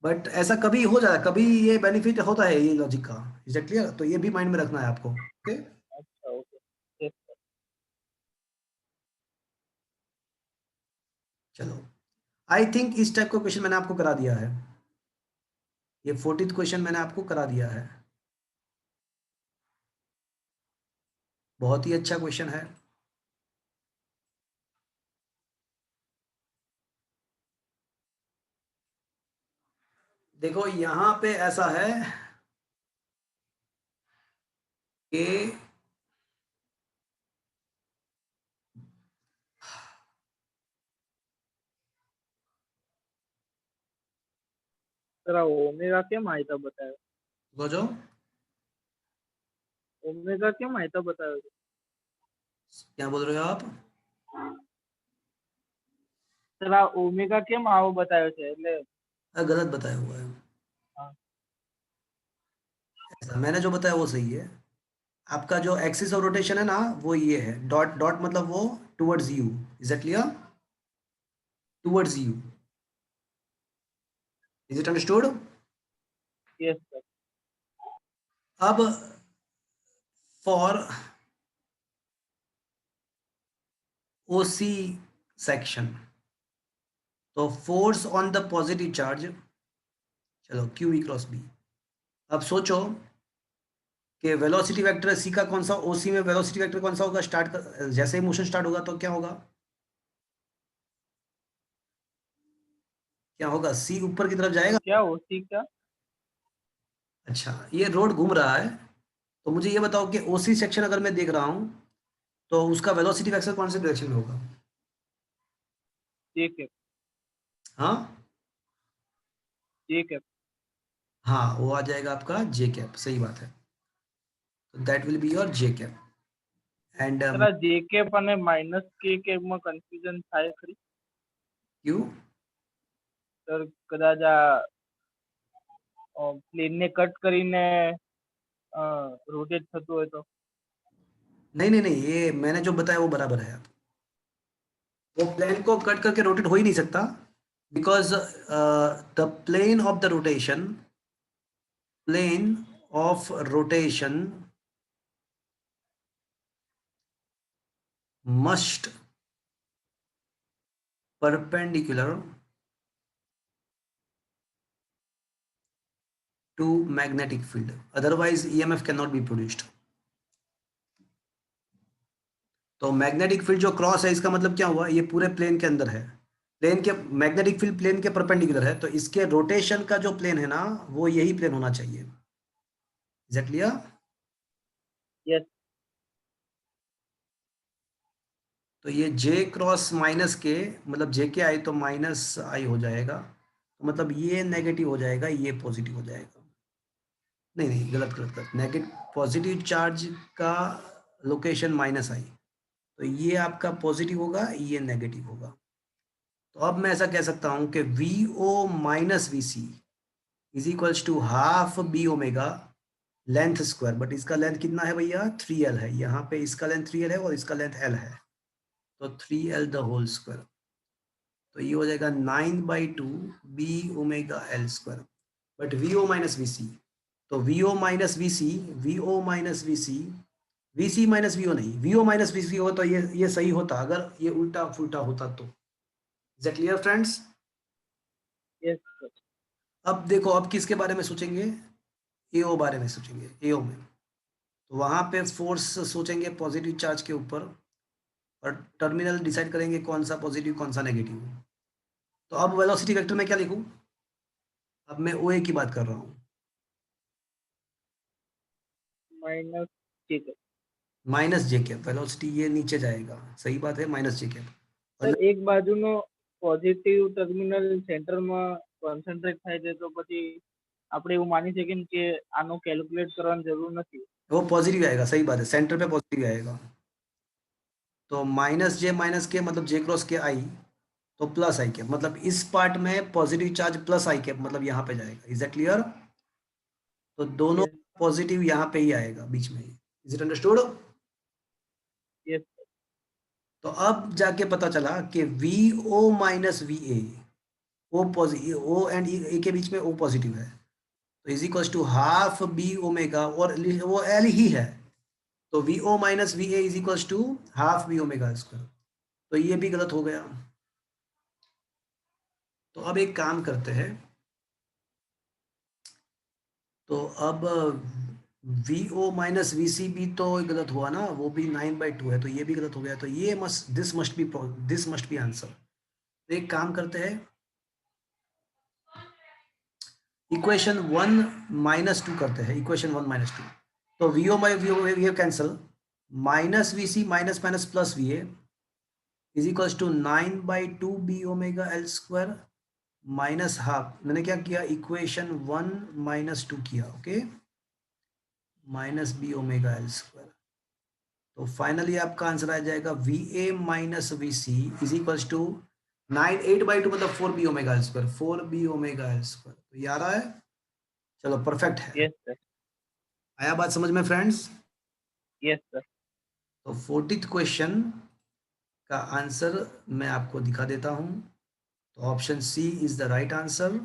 A: but ऐसा कभी हो जाता है, कभी ये बेनिफिट होता है ये लॉजिक का। Is that clear? तो ये भी माइंड में रखना है आपको। ओके,
B: अच्छा ओके यस सर।
A: चलो, आई थिंक इस टाइप का क्वेश्चन मैंने आपको करा दिया है, ये 40th क्वेश्चन मैंने आपको करा दिया है। बहुत ही अच्छा क्वेश्चन है। देखो यहाँ पे ऐसा है कि
B: जरा ओमेगा क्या माहिती बतायो?
A: जो
B: ओमेगा क्या माहिती बतायो?
A: क्या बोल रहे हो आप?
B: जरा ओमेगा क्या माव बतायो छे એટલે
A: गलत बताया हुआ है,
B: हाँ
A: ऐसा मैंने जो बताया वो सही है। आपका जो एक्सिस ऑफ रोटेशन है ना, वो ये है, डॉट डॉट मतलब वो towards you. Is that clear? Towards you. Is it understood?
B: Yes sir.
A: अब फॉर OC सेक्शन, तो force on the positive charge, चलो QE क्रॉस B। अब सोचो कि वेलोसिटी वेक्टर C का कौन सा, OC में वेलोसिटी वेक्टर कौन सा होगा? जैसे ही मोशन स्टार्ट होगा तो क्या होगा? क्या होगा? C ऊपर की तरफ जाएगा।
B: क्या ओसी का?
A: अच्छा, ये रोड घूम रहा है, तो मुझे ये बताओ कि OC सेक्शन अगर मैं देख रहा हूँ तो उसका वेलोसिटी वेक्टर कौन से डायरेक्शन में होगा?
B: ठीक है
A: हाँ
B: ठीक है।
A: हाँ, वो आ जाएगा आपका J कैप, सही बात है। तो that will be your J cap and
B: जरा जेके અને માઈનસ કે માં કન્ફ્યુઝન થાય ખરી
A: क्यों?
B: સર કદાચ આ પ્લેનને કટ કરીને રોટેટ થતું હોય તો?
A: नहीं, ये मैंने जो बताया वो बराबर है। वो प्लेन को कट करके रोटेट हो ही नहीं सकता, because the plane of the rotation, plane of rotation must perpendicular to magnetic field, otherwise EMF cannot be produced. तो मैग्नेटिक फील्ड जो क्रॉस है, इसका मतलब क्या हुआ, ये पूरे प्लेन के अंदर है, प्लेन के मैग्नेटिक फील्ड प्लेन के परपेंडिकुलर है, तो इसके रोटेशन का जो प्लेन है ना, वो यही प्लेन होना चाहिए। Is that clear?
B: यस।
A: तो ये जे क्रॉस माइनस के, मतलब जे के आई तो माइनस आई हो जाएगा, तो मतलब ये नेगेटिव हो जाएगा, ये पॉजिटिव हो जाएगा। नहीं, गलत गलत गलत, नेगेटिव पॉजिटिव चार्ज का लोकेशन माइनस आई, तो ये आपका पॉजिटिव होगा, ये नेगेटिव होगा। तो अब मैं ऐसा कह सकता हूं कि VO minus VC is equals to half B omega length square, but इसका लेंथ कितना है भैया, 3L है, यहाँ पे इसका लेंथ 3L है और इसका लेंथ L है, तो 3L द होल स्क्वायर, तो ये हो जाएगा 9/2 B omega L square, but VO minus VC, तो VO minus VC, VO minus VC, VC minus VO नहीं, VO माइनस VC हो तो ये सही होता, अगर ये उल्टा फुल्टा होता तो। Is that clear friends?
B: Yes.
A: अब देखो, अब किसके बारे में सोचेंगे, AO बारे में सोचेंगे, AO में, तो वहां पे फोर्स सोचेंगे पॉजिटिव चार्ज के ऊपर, और टर्मिनल डिसाइड करेंगे कौन सा पॉजिटिव कौन सा नेगेटिव। तो अब वेलोसिटी वेक्टर में क्या लिखूं, अब मैं OA की बात कर रहा हूँ,
B: माइनस, ठीक है
A: माइनस जे कैप, वेलोसिटी ये नीचे जाएगा, सही बात है, माइनस जे कैप।
B: સર, એક બાજુનો પોઝિટિવ ટર્મિનલ સેન્ટરમાં કોન્સન્ટ્રેટ થાય છે, તો પછી આપણે એવું માની શકીએ ને કે આનો કેલ્ક્યુલેટ કરવાની જરૂર નથી?
A: वो पॉजिटिव आएगा, सही बात है, सेंटर पे पॉजिटिव आएगा, तो माइनस जे माइनस के मतलब जे क्रॉस के आई, तो प्लस आई कैप, मतलब इस पार्ट में पॉजिटिव चार्ज प्लस आई कैप, मतलब यहाँ पे जाएगा। Is that clear? तो दोनों
B: यस।
A: पॉजिटिव यहाँ पे ही आएगा बीच में। Is it understood?
B: यस।
A: तो अब जाके पता चला कि VO minus VA, O positive, O and A के बीच में O पॉजिटिव है, तो is equal to half B omega, और वो L ही है, तो VO minus VA is equal to half B omega square, तो ये भी गलत हो गया। तो अब एक काम करते हैं, तो अब VO माइनस VC भी तो गलत हुआ ना, वो भी 9/2 है, तो ये भी गलत हो गया, तो ये दिस मस्ट बी आंसर। तो एक काम करते हैं, इक्वेशन 1 माइनस 2 करते हैं, इक्वेशन 1 माइनस 2, तो VO by VO cancel, minus VC minus minus plus VA is equal to 9/2 B omega L square minus half, मैंने क्या किया, इक्वेशन 1 माइनस 2 किया, okay, minus B omega L square, तो finally आपका answer आ जाएगा VA minus VC is equal to 8/2 मतलब 4 B omega L square, 4 B omega L square, तो ये आ रहा है, चलो परफेक्ट है।
B: Yes sir.
A: आया बात समझ में फ्रेंड्स?
B: Yes sir.
A: तो 40th क्वेश्चन का आंसर मैं आपको दिखा देता हूं, तो option C is the right answer,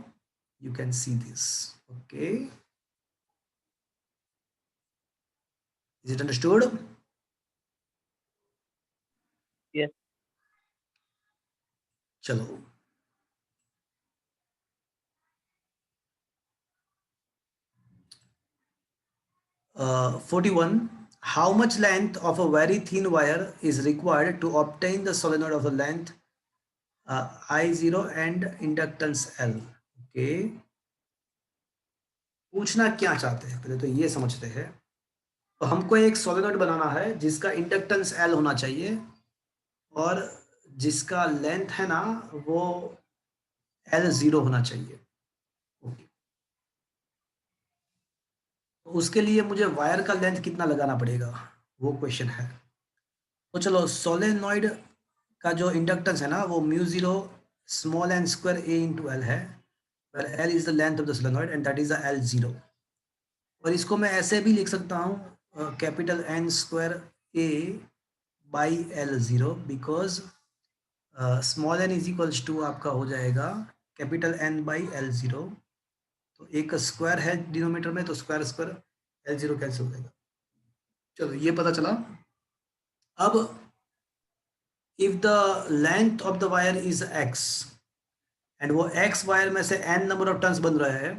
A: you can see this, okay, is it understood?
B: Yes.
A: चलो, uh, 41, how much length of a very thin wire is required to obtain the solenoid of the length I0 and inductance L? Okay, पूछना क्या चाहते हैं पहले तो ये समझते हैं। तो हमको एक सोलेनॉइड बनाना है जिसका इंडक्टेंस L होना चाहिए और जिसका लेंथ है ना वो L0 होना चाहिए। ओके, तो उसके लिए मुझे वायर का लेंथ कितना लगाना पड़ेगा वो क्वेश्चन है। तो चलो, सोलेनॉइड का जो इंडक्टेंस है ना वो mu 0 small n square A into L है, where L is the length of the solenoid and that is the L0. और इसको मैं ऐसे भी लिख सकता हूँ capital N square A by L0 because small n is equals to आपका हो जाएगा कैपिटल N बाई L0. तो एक स्क्वायर है डिनोमीटर में, तो स्क्वायर स्क्वायर L0 कैंसिल हो जाएगा. चलो ये पता चला. अब if the length of the wire is x and वो x वायर में से n नंबर ऑफ टर्न्स बन रहा है,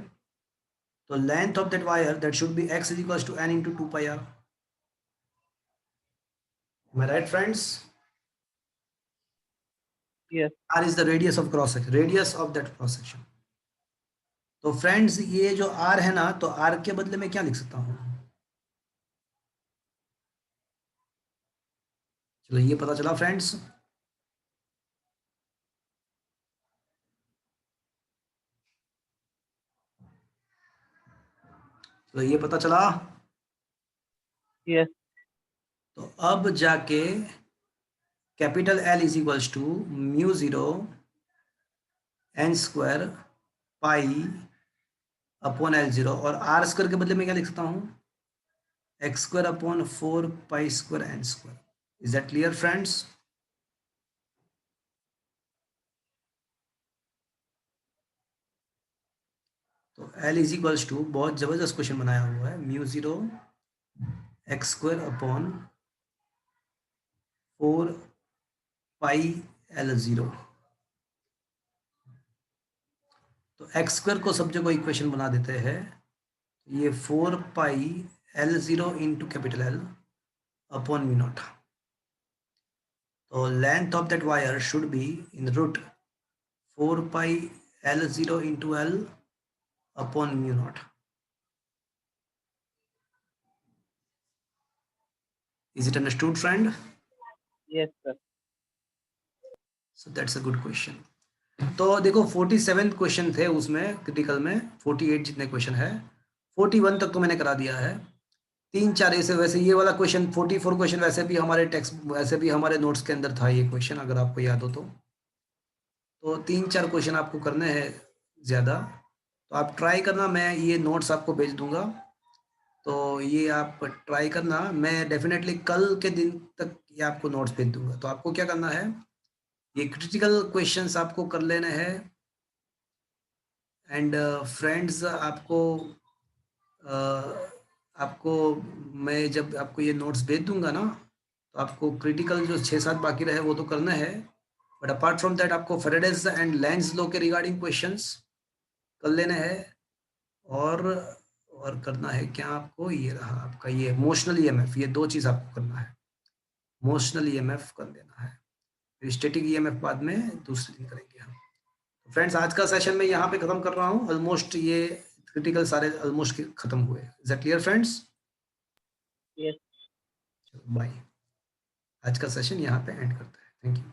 A: तो length of that wire that should be x is equals to n into 2 pi r. Am I right, friends?
B: Yes.
A: R is the radius of cross section, radius of that cross section. तो friends ये जो R है ना, तो R के बदले में क्या लिख सकता हूँ? चलो ये पता चला फ्रेंड्स. तो ये पता चला.
B: Yes.
A: तो अब जाके capital L is equals to mu 0 n square pi upon L0 और R स्क्वायर के बदले में क्या लिख सकता हूँ? x square upon 4 pi square n square. Is that clear friends? तो L इज इक्वल्स टू, बहुत जबरदस्त क्वेश्चन बनाया हुआ है, mu 0 x square upon 4 pi L0. तो x स्क्वायर को सब जगह इक्वेशन बना देते हैं. ये 4 pi L0 into capital L upon mu naught. तो length of that wire should be in root 4 pi L0 into L upon mu naught. Is it understood, friend?
B: Yes, sir.
A: So that's a good question. तो देखो 47 question थे उसमें critical में, 48 जितने question है, 41 तक तो मैंने करा दिया है. 3-4 ऐसे, वैसे ये वाला क्वेश्चन 44 क्वेश्चन वैसे भी हमारे टेक्स्ट, वैसे भी हमारे नोट्स के अंदर था ये क्वेश्चन, अगर आपको याद हो तो 3-4 क्वेश्चन आपको करने हैं ज़्यादा. तो आप ट्राई करना, मैं ये नोट्स आपको भेज दूंगा, तो ये आप ट्राई करना. मैं डेफिनेटली कल के दिन तक ये आपको नोट्स भेज दूंगा. तो आपको क्या करना है, ये क्रिटिकल क्वेश्चंस आपको कर लेने हैं. एंड फ्रेंड्स आपको मैं जब आपको ये नोट्स भेज दूंगा ना, तो आपको क्रिटिकल जो 6-7 बाकी रहे वो तो करना है, बट अपार्ट फ्रॉम दैट आपको फेराडेज एंड लेंज लॉ के रिगार्डिंग क्वेश्चंस कर लेना है. और करना है क्या आपको, ये रहा आपका ये मोशनल ईएमएफ, ये 2 चीज़ आपको करना है. मोशनल ईएमएफ कर देना है, फिर स्टैटिक ईएमएफ बाद में दूसरे दिन करेंगे हम. तो फ्रेंड्स आज का सेशन मैं यहाँ पे खत्म कर रहा हूँ. ऑलमोस्ट ये क्रिटिकल सारे ऑलमोस्ट खत्म हुए. Is that clear friends?
B: Yes.
A: Bye. आज का सेशन यहाँ पे एंड करते हैं. Thank you.